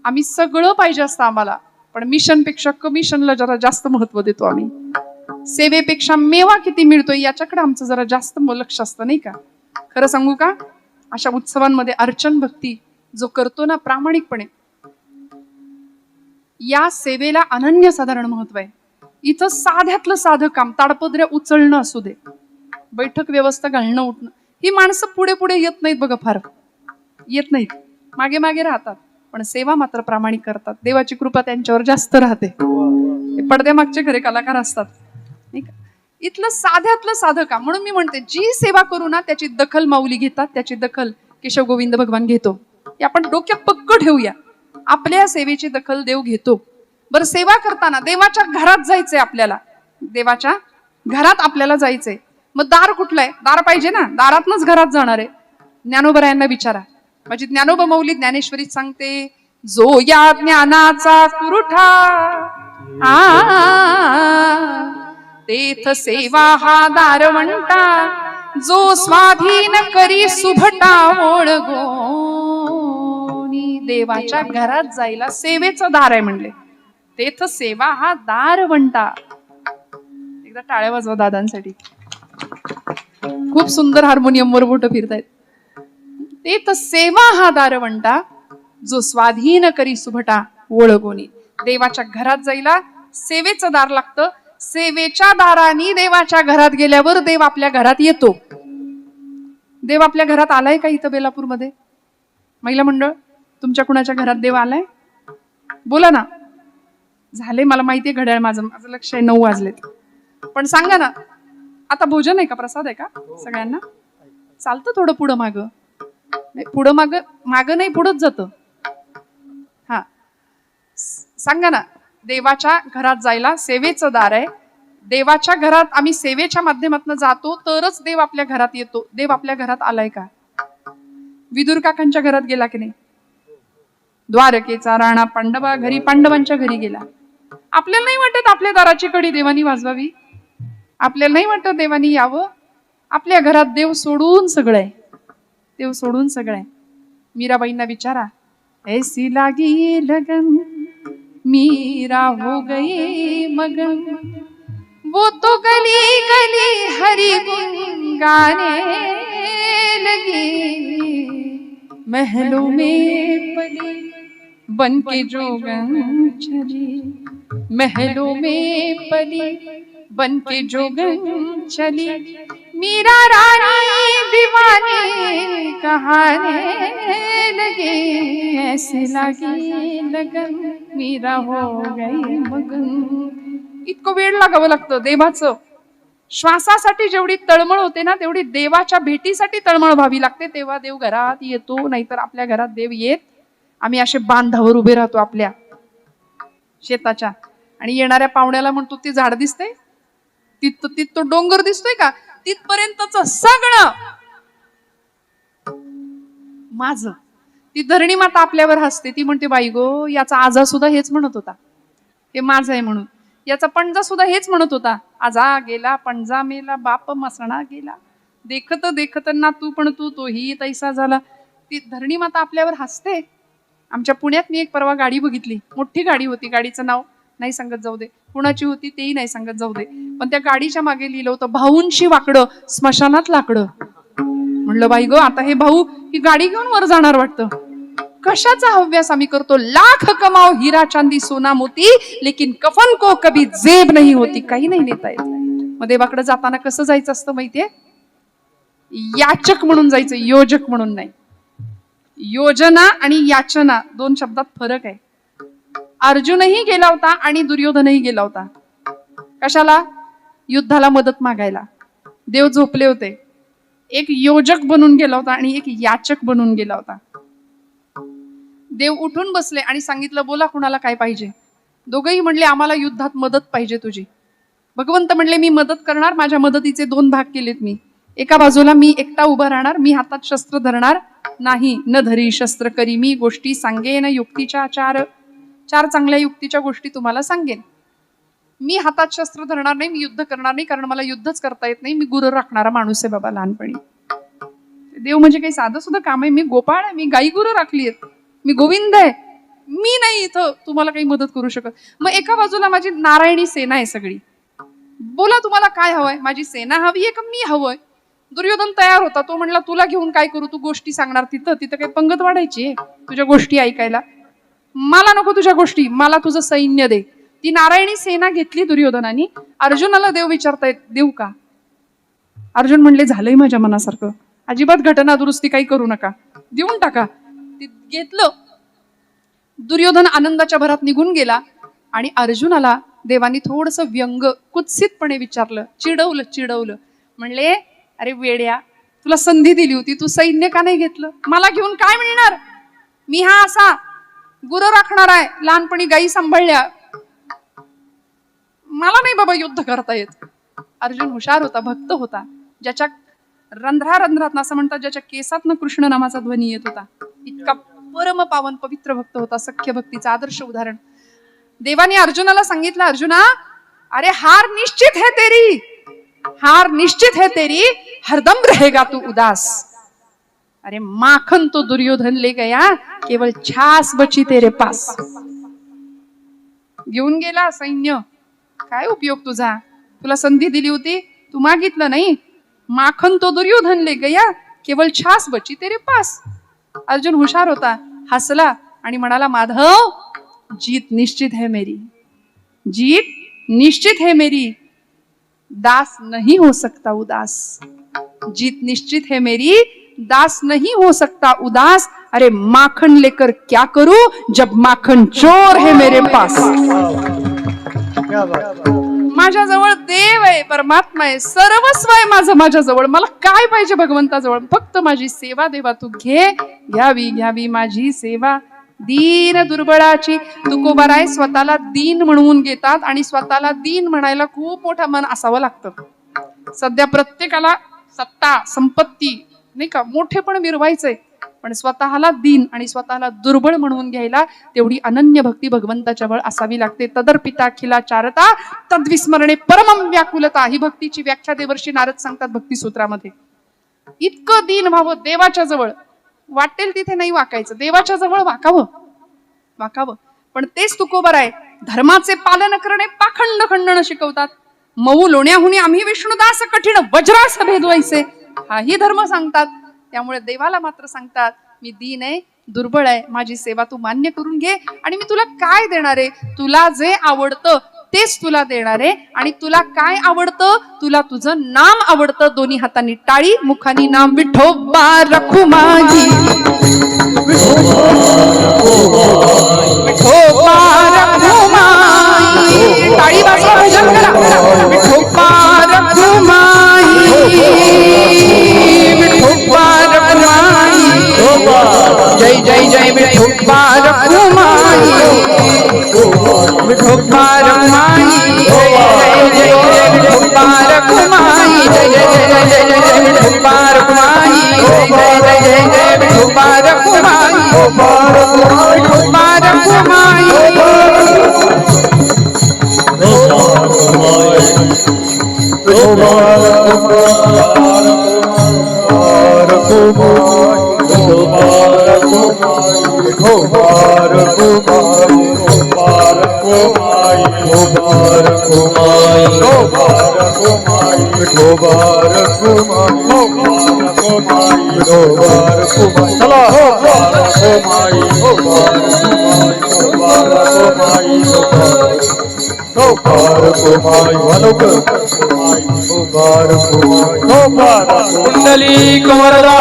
आम्ही सगळं पाहिजे असतं आम्हाला, पण मिशनपेक्षा कमिशनला जरा जास्त महत्व देतो आम्ही. सेवेपेक्षा मेवा किती मिळतोय याच्याकडे आमचं जरा जास्त लक्ष असतं, नाही का? खरं सांगू का, अशा उत्सवांमध्ये अर्चन भक्ती जो करतो ना प्रामाणिकपणे, या सेवेला अनन्यसाधारण महत्व आहे. इथं साध्यातलं साधं काम, ताडपदऱ्या उचलणं असू दे, बैठक व्यवस्था घालणं उठणं, ही माणसं पुढे पुढे येत नाहीत बघा, फार येत नाहीत, मागे मागे राहतात, पण सेवा मात्र प्रामाणिक करतात. देवाची कृपा त्यांच्यावर जास्त राहते. पडद्यामागचे खरे कलाकार असतात, नाही का? इथलं साध्यातलं साधं काम. म्हणून मी म्हणते, जी सेवा करू ना त्याची दखल माऊली घेतात, त्याची दखल केशव गोविंद भगवान घेतो. हे आपण डोक्यात पक्क ठेवूया. आपल्या सेवेची दखल देव घेतो. बरं, सेवा करताना देवाच्या घरात जायचंय आपल्याला, देवाच्या घरात आपल्याला जायचंय. मग दार कुठलं आहे? दार पाहिजे ना, दारातनच घरात जाणार आहे. ज्ञानोबरायांना विचारा. माझी ज्ञानोबा माऊली ज्ञानेश्वरीत सांगते, जो या ज्ञानाचा कुरुठा, तेथ सेवा हा दारवंटा, जो स्वाधीन करी सुभटा ओळगोनी. देवाच्या घरात जायला सेवेचं दार आहे म्हणले. तेथ सेवा हा दारवंटा. एकदा टाळ्या वाजवा दादांसाठी. खूप सुंदर हार्मोनियमवर बोटं फिरतायत. तेथ सेवा हा दारवंटा, जो स्वाधीन करी सुभटा ओळगोनी. देवाच्या घरात जायला सेवेचं दार लागतं. सेवेच्या दाराने देवाच्या घरात गेल्यावर देव आपल्या घरात येतो. देव आपल्या घरात आलाय का इथं बेलापूरमध्ये? महिला मंडळ, तुमच्या कुणाच्या घरात देव आलाय? बोला ना. झाले, मला माहितीये घड्याळ माझं लक्ष आहे, 9 वाजलेत. पण सांगा ना, आता भोजन आहे का, प्रसाद आहे का सगळ्यांना? चालतं थोडं पुढं मागं, पुढं मागं नाही, पुढंच जातं. हा, सांगा ना. देवाच्या घरात जायला सेवेचं दार आहे. देवाच्या घरात आम्ही सेवेच्या माध्यमातून जातो तरच देव आपल्या घरात येतो. देव आपल्या घरात आलाय का? विदुर काकांच्या घरात गेला की नाही? द्वारकेचा राणा पांडवा घरी पांडवांच्या घरी गेला. आपल्याला नाही वाटत आपल्या दाराची कडी देवानी वाजवावी? आपल्याला नाही वाटत देवानी यावं? आपल्या घरात देव सोडून सगळं आहे. देव सोडून सगळं आहे. मीराबाईंना विचारा, ऐसी लागी लगन मीरा हो गई मगन, वो तो गली गली हरि गुन गाने लगी, महलों में पली बन के जोगन चली, महलों में पली बन के जोगन चली, मीरा रानी दीवानी कहाने लगी, ऐसे लगी लगन मीरा हो गई मगन. इतकं वेळ लागावं लागतं देवाचं. श्वासासाठी जेवढी तळमळ होते ना तेवढी देवाच्या भेटीसाठी तळमळ व्हावी लागते. तेव्हा देव घरात येतो. नाहीतर आपल्या घरात देव येत. आम्ही असे बांधावर उभे राहतो आपल्या शेताच्या आणि येणाऱ्या पाहुण्याला म्हणतो ते झाड दिसतंय, तो डोंगर दिसतोय का, तिथपर्यंतच सगळं माझं. ती धरणी माता आपल्यावर हसते. ती म्हणते बाई गो, याचा आजा सुद्धा हेच म्हणत होता, हे माझं आहे म्हणून. याचा पणजा सुद्धा हेच म्हणत होता, आजा गेला पणजा मेला बाप मसणा गेला, देखत देखत ना तू पण तू तोही तैसा झाला. ती धरणी माता आपल्यावर हसते. आमच्या पुण्यात मी एक परवा गाडी बघितली. मोठी गाडी होती. गाडीचं नाव नाही सांगत जाऊ दे, कुणाची होती तेही नाही सांगत जाऊ दे. पण त्या गाडीच्या मागे लिहिलं होतं भाऊंशी वाकडं स्मशानात लाकडं. म्हणलं बाई गो, आता हे भाऊ ही गाडी घेऊन वर जाणार वाटतं. कशाचा हव्यास आम्ही करतो? लाख कमाओ हीरा चांदी सोना मोती, लेकिन कफन को कभी जेब नहीं होती. काही नाही नेता येत. मग देवाकडे जाताना कसं जायचं असतं माहितीये? याचक म्हणून जायचं, योजक म्हणून नाही. योजना आणि याचना दोन शब्दात फरक आहे. अर्जुनही गेला होता आणि दुर्योधनही गेला होता. कशाला? युद्धाला मदत मागायला. देव झोपले होते. एक योजक बनून गेला होता आणि एक याचक बनून गेला होता. देव उठून बसले आणि सांगितलं बोला कुणाला काय पाहिजे. दोघंही म्हणले आम्हाला युद्धात मदत पाहिजे तुझी. भगवंत म्हणले मी मदत करणार. माझ्या मदतीचे दोन भाग केलेत मी. एका बाजूला मी एकटा उभा राहणार, मी हातात शस्त्र धरणार नाही. न धरी शस्त्र करी मी गोष्टी सांगेन युक्तीच्या चार. चार चांगल्या युक्तीच्या गोष्टी तुम्हाला सांगेन. मी हातात शस्त्र धरणार नाही, मी युद्ध करणार नाही, कारण मला युद्धच करता येत नाही. मी गुरु राखणारा माणूस आहे बाबा लहानपणी. देव म्हणजे काही साधं सुद्धा काम आहे? मी गोपाळ आहे, मी गाई गुरु राखली आहेत, मी गोविंद आहे. मी नाही इथं तुम्हाला काही मदत करू शकत. मग एका बाजूला माझी नारायणी सेना आहे सगळी. बोला तुम्हाला काय हवंय? माझी सेना हवी आहे का मी हवंय? दुर्योधन तयार होता. तो म्हणला तुला घेऊन काय करू? तू गोष्टी सांगणार तिथं काही पंगत वाढायची तुझ्या गोष्टी ऐकायला? मला नको तुझ्या गोष्टी, मला तुझं सैन्य दे. ती नारायणी सेना घेतली दुर्योधनाने. अर्जुनाला देव विचारतायत देऊ का? अर्जुन म्हणले झालंय माझ्या मनासारखं, अजिबात घटना दुरुस्ती काही करू नका, देऊन टाका. ती घेतलं. दुर्योधन आनंदाच्या भरात निघून गेला आणि अर्जुनाला देवानी थोडस व्यंग कुत्सितपणे विचारलं, चिडवलं. म्हणले अरे वेड्या, तुला संधी दिली होती, तू सैन्य का नाही घेतलं? मला घेऊन काय मिळणार? मी हा असा गुरु राखणार आहे, लहानपणी गायी सांभाळल्या, मला नाही बाबा युद्ध करता येत. अर्जुन हुशार होता, भक्त होता, ज्याच्या रंध्रात असं म्हणतात ज्याच्या केसातनं कृष्ण नामाचा ध्वनी येत होता. इतका परम पावन पवित्र भक्त होता. सख्य भक्तीचं आदर्श उदाहरण. देवाने अर्जुनाला सांगितलं, अर्जुना अरे हार निश्चित है तेरी, हार निश्चित है तेरी, हरदम रहेगा तू उदास. अरे माखन तो दुर्योधन ले गया, केवल छास बची तेरे पास. घेऊन गेला सैन्य, काय उपयोग तुझा? तुला संधी दिली होती, तू मागितलं नाही. माखन तो दुर्योधन ले गया, केवल छास बची तेरे पास. अर्जुन हुशार होता, हसला आणि म्हणाला माधव जीत निश्चित है मेरी, जीत निश्चित है मेरी, दास नहीं हो सकता उदास. जीत निश्चित है मेरी, दास नहीं हो सकता उदास. अरे माखन लेकर क्या करूं जब माखन चोर है मेरे पास. माझ्याजवळ देव आहे, परमात्मा आहे, सर्वस्व आहे माझं माझ्याजवळ. मला काय पाहिजे भगवंताजवळ? फक्त माझी सेवा देवा तू घे, घ्यावी माझी सेवा. दीन दुर्बळाची. तुकोबाराय स्वतःला दीन म्हणवून घेतात आणि स्वतःला दीन म्हणायला खूप मोठं मन असावं लागतं. सध्या प्रत्येकाला सत्ता संपत्ती नाही का मोठेपण मिरवायचंय, पण स्वतःला दीन आणि स्वतःला दुर्बळ म्हणून घ्यायला तेवढी अनन्य भक्ती भगवंताच्या जवळ असावी लागते. तदर्पिता खिला चारता तद्विस्मरणे परमं व्याकुलता, ही भक्तीची व्याख्या देवर्षी नारद सांगतात भक्ती सूत्रामध्ये. इतकं दीन व्हावं देवाच्या जवळ, वाटेल तिथे नाही वाकायचं, देवाच्या जवळ वाकावं. पण तेच तुकोबाराय धर्माचे पालन करणे पाखंड खंडन शिकवतात. मऊ लोण्याहुनी आम्ही विष्णुदास कठीण वज्रास भेदवायचे, हाही धर्म सांगतात. त्यामुळे देवाला मात्र सांगतात मी दीन आहे, दुर्बळ आहे, माझी सेवा तू मान्य करून घे आणि मी तुला काय देणार आहे, तुला जे आवडतं तेच तुला देणार आहे. आणि तुला काय आवडतं, तुला तुझं नाम आवडतं. दोन्ही हातांनी टाळी, मुखानी नाम. विठोबा रखुमाई, विठोबा रखुमाई, टाळी वाजवा भजन करा. विठोबा रखुमाई, विठोबा रखुमाई, जय जय जय विठोबा रखुमाई, विठोबा रखुमाई, जय जय जय विठोबा रखुमाई, जय जय जय जय विठोबा रखुमाई, जय जय जय जय विठोबा रखुमाई, विठोबा रखुमाई. कुंडली कमरदा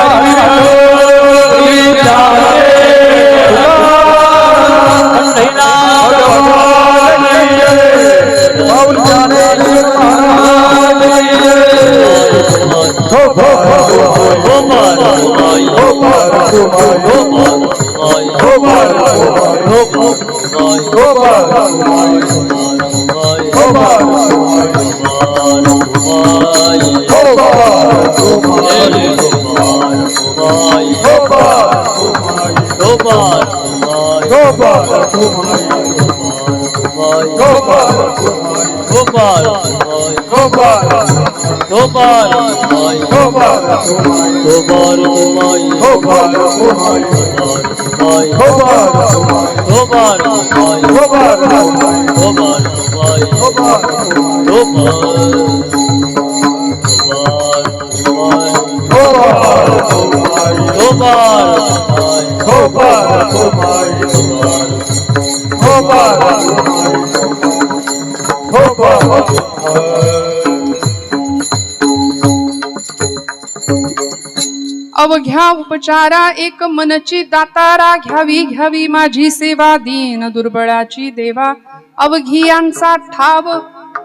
अवघ्या उपचारा एक मनची दातारा, घ्यावी घ्यावी माझी सेवा दीन दुर्बळाची देवा. अवघी यांचा ठाव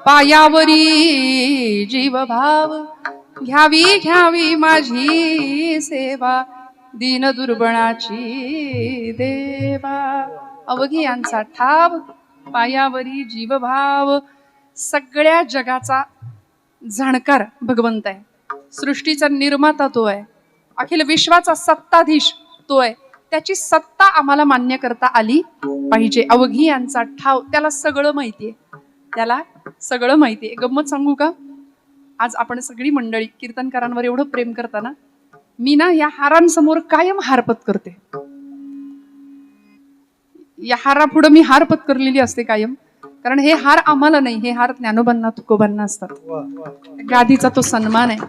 पायावरी जीव भाव, घ्यावी घ्यावी माझी सेवा दीन दुर्बळाची देवा. अवघी यांचा ठाव पायावरी जीव भाव. सगळ्या जगाचा जाणकार भगवंत आहे, सृष्टीचा निर्माता तो आहे, अखिल विश्वाचा सत्ताधीश तो आहे. त्याची सत्ता आम्हाला मान्य करता आली पाहिजे. अवघी यांचा ठाव, त्याला सगळं माहितीये, त्याला सगळं माहितीये. गंमत सांगू का, आज आपण सगळी मंडळी कीर्तनकारांवर एवढं प्रेम करताना मी ना या हारांसमोर कायम हार पत्करते. या हारापुढं मी हार पत्करलेली असते कायम, कारण हे हार आम्हाला नाही, हे हार ज्ञानोबांना तुकोबांना असतात. गादीचा तो सन्मान आहे,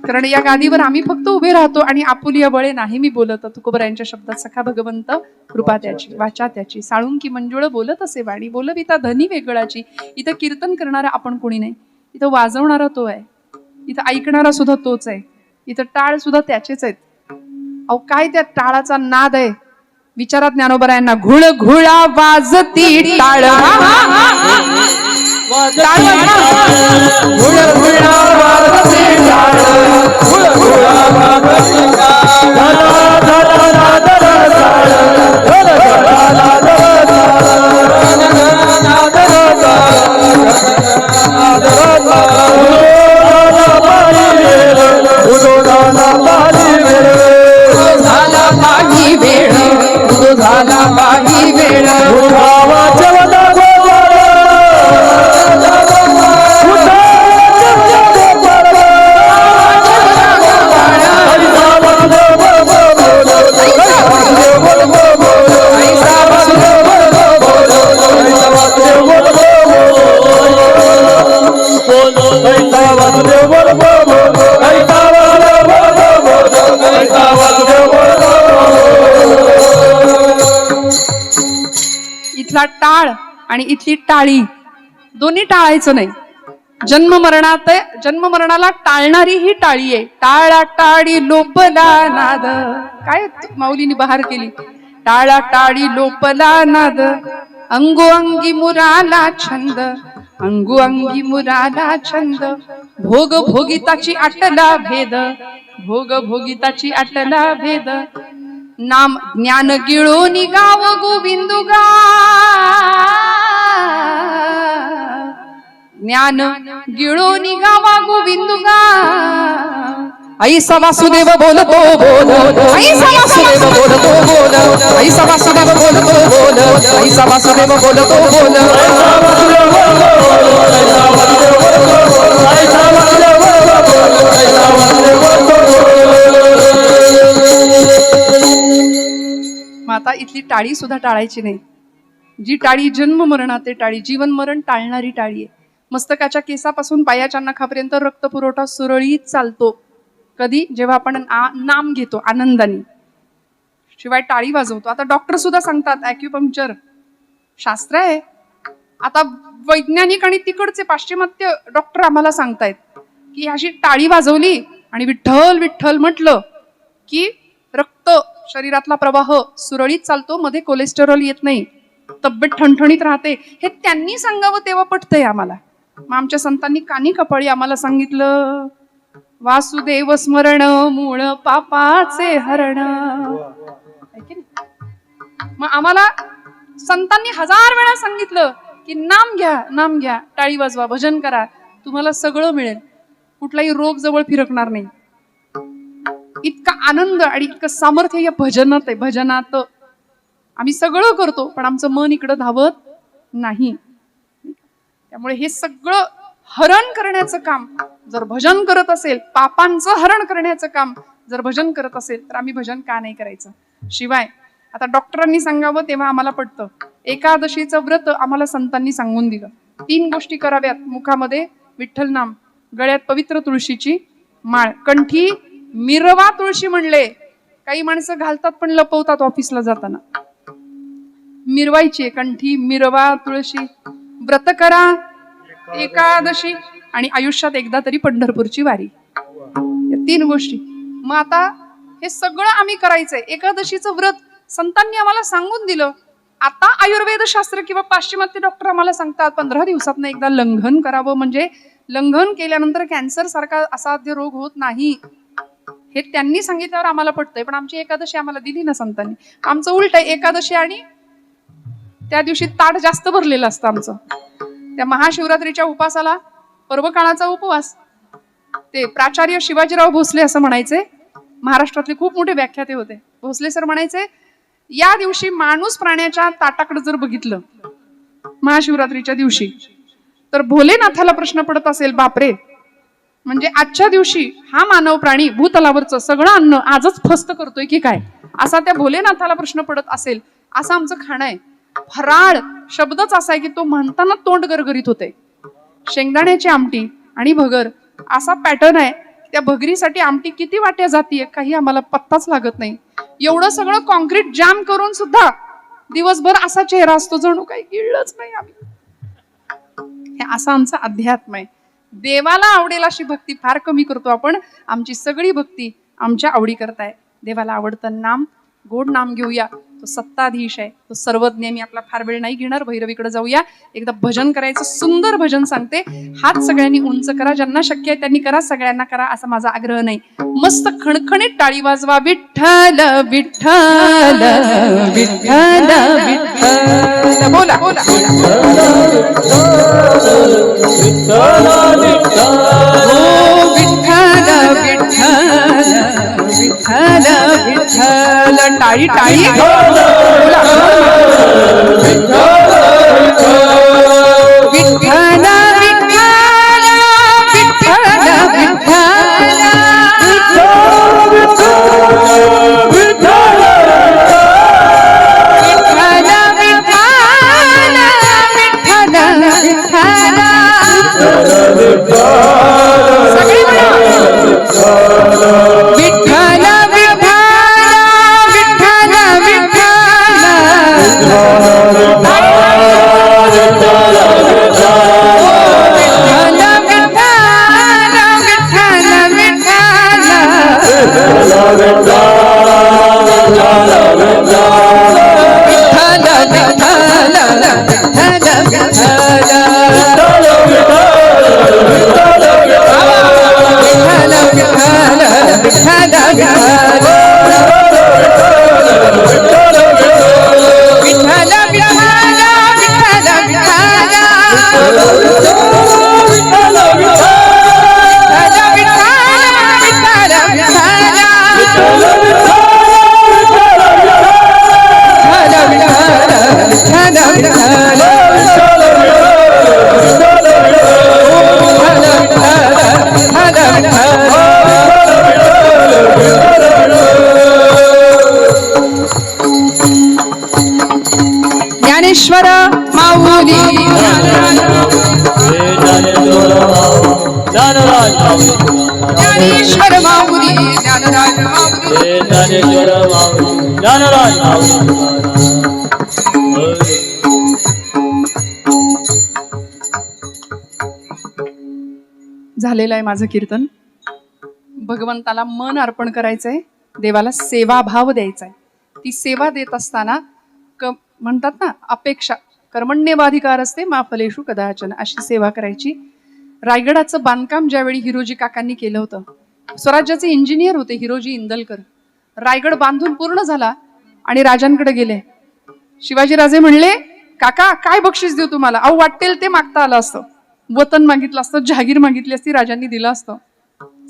कारण या गादीवर आम्ही फक्त उभे राहतो आणि आपुलिया बळे नाही मी बोलत. तुकोबरायांच्या शब्दात सखा भगवंत कृपा त्याची, वाचा त्याची, साळुंकी मंजुळ बोलत असे वाणी, बोलविता धनी वेगळाची. इथं कीर्तन करणारा आपण कोणी नाही, इथं वाजवणारा तो आहे, इथं ऐकणारा सुद्धा तोच आहे, इथं टाळ सुद्धा त्याचेच आहेत. अहो काय त्या टाळाचा नाद आहे, विचारा ज्ञानोबरायांना. घुळ घुळा वाजती टाळ, घुळ घुळा वाजती टाळ, घुळ घुळा वाजती टाळ, कैसा वासुदेव बोल बोल बोल कैसा वासुदेव बोल बोल कैसा वासुदेव बोल इथला टाळ आणि इथली टाळी दोन्ही टाळायचं नाही. जन्म मरणाला टाळणारी ही टाळी आहे. टाळा टाळी लोपला नाद, काय माऊलीने बहार केली. टाळा टाळी लोपला नाद, अंगो अंगी मुराला छंद, अंगो अंगी मुराला छंद. भोग भोगिताची आटला भेद, भोग भोगिताची आटला भेद. नाम ज्ञान गिळून गाव गोविंदुगा, ज्ञान गिळून गावा गोविंदुगा. ऐसा वासुदेव बोलतो बोल, ऐसा वासुदेव बोलतो बोल, ऐसा वासुदेव बोलतो बोल, ऐसा वासुदेव बोलतो बोल. मग आता इथली टाळी सुद्धा टाळायची नाही. जी टाळी जन्म मरणात आहे टाळी, जीवन मरण टाळणारी टाळी आहे. मस्तकाच्या केसापासून पायाच्या नखापर्यंत रक्त पुरवठा सुरळीत चालतो. कधी? जेव्हा आपण नाम घेतो आनंदाने, शिवाय टाळी वाजवतो. आता डॉक्टर सुद्धा सांगतात, ॲक्युपंक्चर शास्त्र आहे. आता वैज्ञानिक आणि तिकडचे पाश्चिमात्य डॉक्टर आम्हाला सांगतायत की अशी टाळी वाजवली आणि विठ्ठल विठ्ठल म्हटलं की रक्त शरीरातला प्रवाह सुरळीत चालतो, मध्ये कोलेस्टेरॉल येत नाही, तब्येत ठणठणीत राहते. हे त्यांनी सांगावं तेव्हा पटतंय आम्हाला. मग आमच्या संतांनी कानी कपाळी आम्हाला सांगितलं, वासुदेव स्मरण मूळ पापाचे हरण. मग आम्हाला संतांनी 1000 वेळा सांगितलं की नाम घ्या, नाम घ्या, टाळी वाजवा, भजन करा, तुम्हाला सगळं मिळेल, कुठलाही रोग जवळ फिरकणार नाही. इतका आनंद आणि इतकं सामर्थ्य या भजनात आहे. भजनात आम्ही सगळं करतो पण आमचं मन इकडं धावत नाही. त्यामुळे हे सगळं हरण करण्याचं काम जर भजन करत असेल, पापांचं हरण करण्याचं काम जर भजन करत असेल, तर आम्ही भजन का नाही करायचं. शिवाय आता डॉक्टरांनी सांगावं तेव्हा आम्हाला पटतं. एकादशीचं व्रत आम्हाला संतांनी सांगून दिलं. 3 गोष्टी कराव्यात. मुखामध्ये विठ्ठल नाम, गळ्यात पवित्र तुळशीची माळ, कंठी मिरवा तुळशी म्हणले. काही माणसं घालतात पण लपवतात ऑफिसला जाताना. मिरवायची कंठी, मिरवा तुळशी. व्रत करा एकादशी आणि आयुष्यात एकदा तरी पंढरपूरची वारी. या 3 गोष्टी. मग आता हे सगळं आम्ही करायचंय. एकादशीचं व्रत संतांनी आम्हाला सांगून दिलं. आता आयुर्वेद शास्त्र किंवा पाश्चिमात्य डॉक्टर आम्हाला सांगतात 15 दिवसातनं एकदा लंघन करावं, म्हणजे लंघन केल्यानंतर कॅन्सर सारखा असाध्य रोग होत नाही. हे त्यांनी सांगितल्यावर आम्हाला पटतंय. पण आमची एकादशी आम्हाला दिली ना संतांनी. आमचं उलट आहे, एकादशी आणि त्या दिवशी ताट जास्त भरलेलं असतं आमचं. त्या महाशिवरात्रीच्या उपासाला पर्वकाळाचा उपवास. ते प्राचार्य शिवाजीराव भोसले असं म्हणायचे, महाराष्ट्रातले खूप मोठे व्याख्याते होते. भोसले सर म्हणायचे, या दिवशी माणूस प्राण्याच्या ताटाकडे जर बघितलं महाशिवरात्रीच्या दिवशी, तर भोलेनाथाला प्रश्न पडत असेल, बापरे, म्हणजे आजच्या दिवशी हा मानव प्राणी भूतलावरचं सगळं अन्न आजच फस्त करतोय की काय, असा त्या भोलेनाथाला प्रश्न पडत असेल. असं आमचं खाणं आहे. फराळ शब्दच असा आहे की तो म्हणताना तोंड गरगरीत होते. शेंगदाण्याची आमटी आणि भगर असा पॅटर्न आहे. त्या भगरीसाठी आमटी किती वाट्या जातीये काही आम्हाला पत्ताच लागत नाही. एवढं सगळं कॉन्क्रीट जाम करून सुद्धा दिवसभर असा चेहरा असतो जणू काही गिळलंच नाही आम्ही. हे असा आमचा अध्यात्म आहे. देवाला आवडेल अशी भक्ती फार कमी करतो आपण. आमची सगळी भक्ती आमच्या आवडी करताय. देवाला आवडतं नाम, गोड नाम घेऊया. तो सत्ताधीश आहे, तो सर्वज्ञ. मी आपला फार वेळ नाही घेणार, भैरवीकडे जाऊया. एकदा भजन करायचं, सुंदर भजन सांगते. हात सगळ्यांनी उंच करा, ज्यांना शक्य आहे त्यांनी करा, सगळ्यांना करा असा माझा आग्रह नाही. मस्त खणखणीत टाळी वाजवा. विठ्ठल विठ्ठल विठ्ठल विठ्ठल बोला बोला. विठ्ठल विठ्ठल विठ्ठल विठ्ठल. टाळी टाळी. विठ्ठल विठ्ठल विठ्ठल विठ्ठल. ज्ञानराज माऊली ज्ञानेश्वर माऊली ज्ञानराज माऊली हे ज्ञानेश्वर माऊली ज्ञानराज माऊली झालेलं आहे माझं कीर्तन. भगवंताला मन अर्पण करायचंय, देवाला सेवाभाव द्यायचा आहे. ती सेवा देत असताना म्हणतात ना, अपेक्षा कर्मण्येवाधिकार असते मा फलेषु कदाचन, अशी सेवा करायची. रायगडाचं बांधकाम ज्यावेळी हिरोजी काकांनी केलं होतं, स्वराज्याचे इंजिनियर होते हिरोजी इंदलकर. रायगड बांधून पूर्ण झाला आणि राजांकडे गेले. शिवाजीराजे म्हणले, काका काय बक्षीस देऊ तुम्हाला? अहो वाटेल ते मागता आलं असतं. वतन मागितलं असतं, जहागीर मागितली असती, राजांनी दिलं असतं.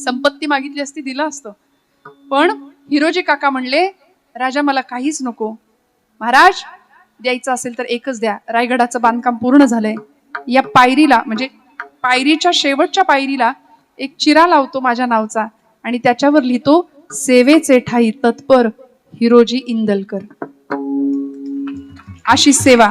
संपत्ती मागितली असती, दिलं असतं. पण हिरोजी काका म्हणले, राजा मला काहीच नको. महाराज द्यायचं असेल तर एकच द्या. रायगडाचं बांधकाम पूर्ण झालंय. या पायरीला म्हणजे पायरीच्या शेवटच्या पायरीला एक चिरा लावतो माझ्या नावचा आणि त्याच्यावर लिहितो सेवेचे ठाई तत्पर हिरोजी इंदलकर. अशी सेवा.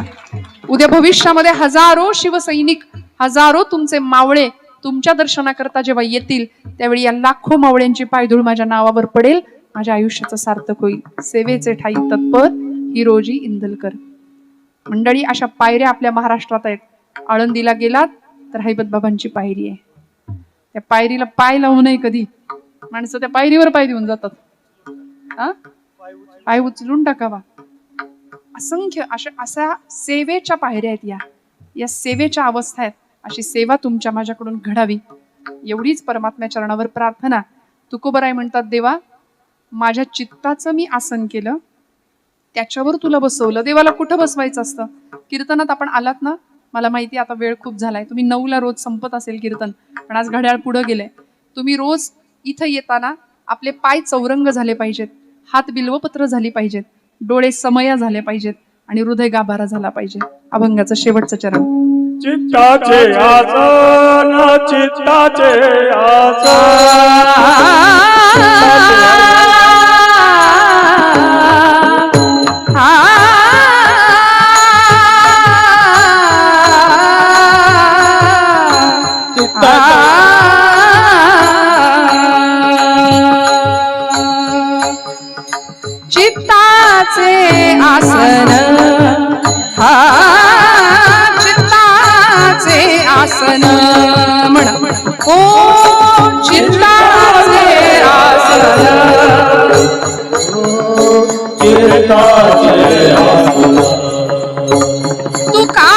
उद्या भविष्यामध्ये हजारो शिवसैनिक, हजारो तुमचे मावळे तुमच्या दर्शनाकरता जेव्हा येतील, त्यावेळी या लाखो मावळ्यांची पायधूळ माझ्या नावावर पडेल. माझ्या आयुष्याचं सार्थक होईल. सेवेचे ठाई तत्पर हिरोजी इंदलकर. मंडळी, अशा पायऱ्या आपल्या महाराष्ट्रात आहेत. आळंदीला गेलात तर हैबत बाबांची पायरी आहे. त्या पायरीला पाय लावू नये कधी. माणसं त्या पायरीवर पाय देऊन जातात. पाय उचलून टाकावा. असंख्य अशा सेवेच्या पायऱ्या आहेत. या सेवेच्या अवस्था आहेत. अशी सेवा तुमच्या माझ्याकडून घडावी एवढीच परमात्म्या चरणावर प्रार्थना. तुकोबराय म्हणतात, देवा माझ्या चित्ताचं मी आसन केलं, त्याच्यावर तुला बसवलं. देवाला कुठं बसवायचं असतं? कीर्तनात आपण आलात ना, मला माहिती आता वेळ खूप झालाय. तुम्ही 9ला रोज संपत असेल कीर्तन, पण आज घड्याळ पुढं गेलंय. तुम्ही रोज इथं येताना आपले पाय चौरंग झाले पाहिजेत, हात बिल्वपत्र झाली पाहिजेत, डोळे समया झाले पाहिजेत आणि हृदय गाभारा झाला पाहिजे. अभंगाचं शेवटचं चरण. चित्ताचे आसन चित्ताचे चित्ताचे आसन, चित्ताचे आसन म्हणा. ओ चित्ताचे आसन, चित्ताचे आसन तू का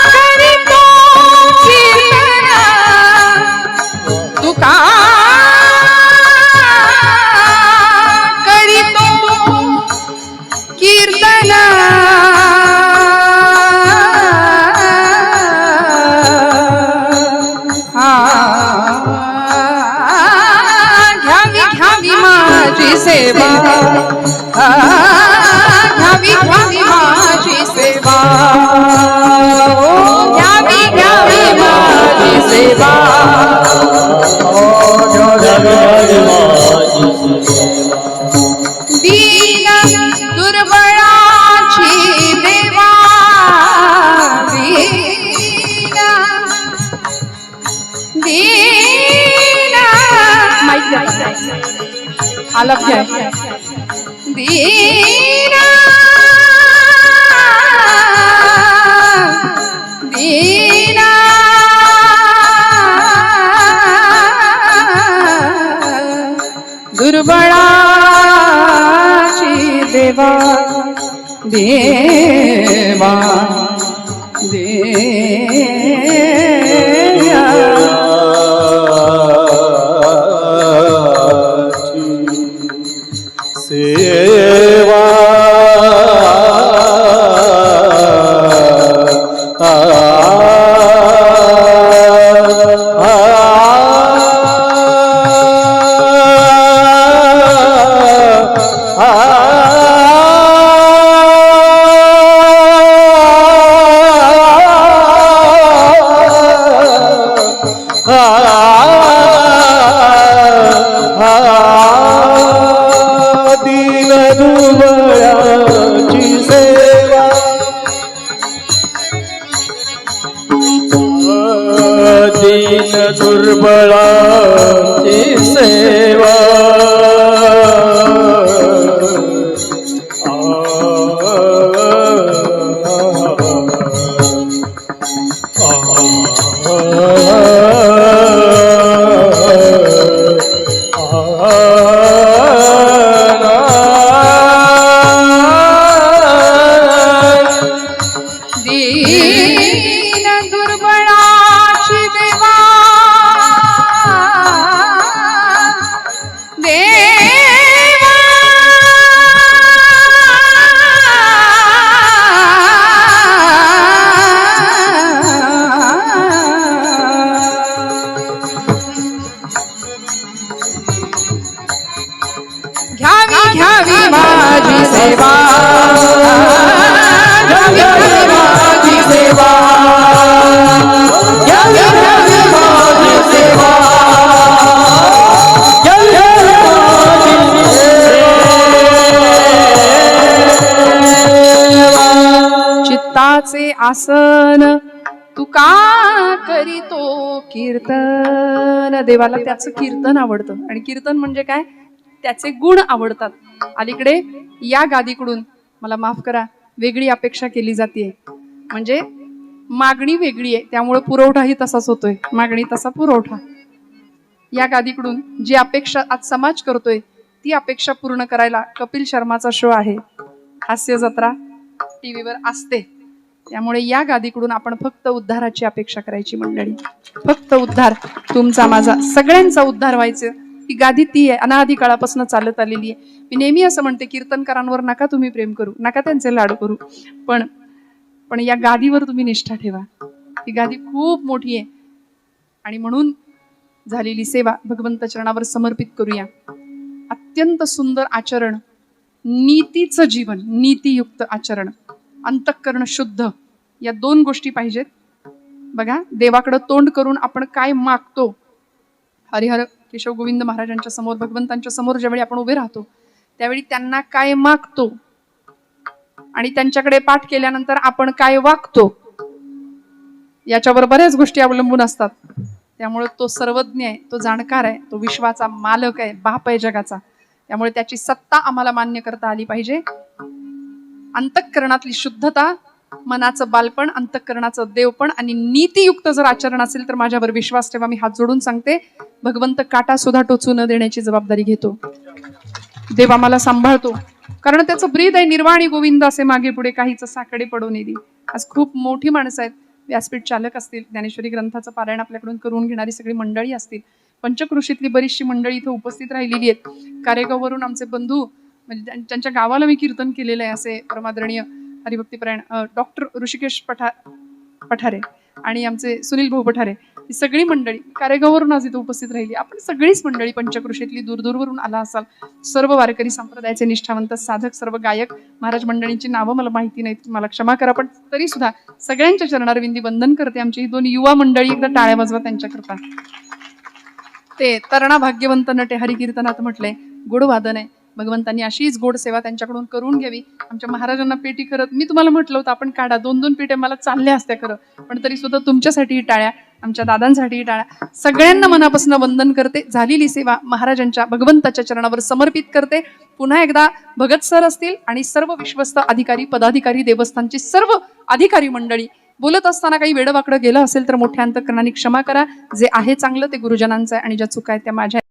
करीतो कीर्तन, तू का करीतो कीर्तन. घ्यावी घ्यावी माझी सेवा, घ्यावी घ्यावी माझी सेवा, घ्यावी घ्यावी माझी सेवा. दीन दुर्बळाची देवा, दीन दीन आलाप घ्या. दीन दीन दुर्बळाची देवा, देवा देवा. सेवा दीन दुर्बळाची सेवा, दीन दुर्बळाची दुर्बळाची सेवा दीन दुर्बळाची देवा घ्यावी घ्यावी माझी सेवा घ्यावी माझी सेवा घ्यावी घ्यावी माझी सेवा घ्यावी घ्यावी माझी चित्ताचे आसन तू का करीतो कीर्तन. देवाला त्याचं कीर्तन आवडतं आणि कीर्तन म्हणजे काय, त्याचे गुण आवडतात. अलीकडे या गादीकडून मला माफ करा वेगळी अपेक्षा केली जाते, म्हणजे मागणी वेगळी आहे त्यामुळे पुरवठाही तसाच होतोय, मागणी तसा पुरवठा. या गादीकडून जी अपेक्षा आज समाज करतोय ती अपेक्षा पूर्ण करायला कपिल शर्माचा शो आहे, हास्य जत्रा टीव्हीवर असते. त्यामुळे या गादीकडून आपण फक्त उद्धाराची अपेक्षा करायची मंडळी, फक्त उद्धार तुमचा माझा सगळ्यांचा उद्धार व्हायचं. ही गादी ती आहे, अनादी काळापासून चालत आलेली आहे. मी नेहमी असं म्हणते कीर्तनकारांवर नका तुम्ही प्रेम करू, नका त्यांचे लाड करू, पण या गादीवर तुम्ही निष्ठा ठेवा. ही गादी खूप मोठी आहे आणि म्हणून झालेली सेवा भगवंत चरणावर समर्पित करूया. अत्यंत सुंदर आचरण, नीतीचं जीवन, नीतीयुक्त आचरण, अंतःकरण शुद्ध, या दोन गोष्टी पाहिजेत. बघा देवाकडे तोंड करून आपण काय मागतो, हरिहर केशव गोविंद महाराजांच्या समोर, भगवंतांच्या समोर ज्यावेळी आपण उभे राहतो त्यावेळी त्यांना काय मागतो आणि त्यांच्याकडे पाठ केल्यानंतर आपण काय वागतो याच्यावर बऱ्याच गोष्टी अवलंबून असतात. त्यामुळे तो सर्वज्ञ आहे, तो जाणकार आहे, तो विश्वाचा मालक आहे, बाप आहे जगाचा. त्यामुळे त्याची सत्ता आम्हाला मान्य करता आली पाहिजे. अंतःकरणातली शुद्धता, मनाचं बालपण, अंतःकरणाचं देवपण आणि नीतियुक्त जर आचरण असेल तर माझ्यावर विश्वास ठेवा. मी हात जोडून सांगते, भगवंत काटा सुद्धा टोचू न देण्याची जबाबदारी घेतो. देव आम्हाला सांभाळतो, कारण त्याचं ब्रीद आहे निर्वाणी गोविंद असे मागे पुढे काहीच साकडे पडू नये. आज खूप मोठी माणसं आहेत, व्यासपीठ चालक असतील, ज्ञानेश्वरी ग्रंथाचं पारायण आपल्याकडून करून घेणारी सगळी मंडळी असतील, पंचकृषीतली बरीचशी मंडळी इथं उपस्थित राहिलेली आहेत. कारेगाववरून आमचे बंधू, म्हणजे त्यांच्या गावाला मी कीर्तन केलेलं आहे असे परमादरणीय हरिभक्तीपरायण डॉक्टर ऋषिकेश पठारे आणि आमचे सुनील भाऊ पठारे, ही सगळी मंडळी कारेगाववरून आज इथं उपस्थित राहिली. आपण सगळीच मंडळी पंचकृषीतली दूरदूरवरून आला असाल. सर्व वारकरी संप्रदायाचे निष्ठावंत साधक, सर्व गायक, महाराज मंडळींची नावं मला माहिती नाहीत, मला क्षमा करा, पण तरी सुद्धा सगळ्यांच्या चरणारविंदी वंदन करते. आमची ही दोन युवा मंडळी, एकदा टाळ्या वाजवा त्यांच्याकरता. ते तरणा भाग्यवंत नटे हरिकीर्तनात म्हटलंय, गोड वादन आहे. भगवंतांनी अशीच गोड सेवा त्यांच्याकडून करून घ्यावी. आमच्या महाराजांना पेटी करत मी तुम्हाला म्हटलं होतं आपण काढा, 2-2 पेट्या मला चालल्या असत्या खरं, पण तरी सुद्धा तुमच्यासाठीही टाळ्या, आमच्या दादांसाठीही टाळ्या. सगळ्यांना मनापासून वंदन करते. झालेली सेवा महाराजांच्या भगवंताच्या चरणावर समर्पित करते. पुन्हा एकदा भगत सर असतील आणि सर्व विश्वस्त अधिकारी, पदाधिकारी, देवस्थानची सर्व अधिकारी मंडळी, बोलत असताना काही वेडवाकडं गेलं असेल तर मोठ्या अंतःकरणाने क्षमा करा. जे आहे चांगलं ते गुरुजनांचं आहे आणि ज्या चुका आहेत त्या माझ्या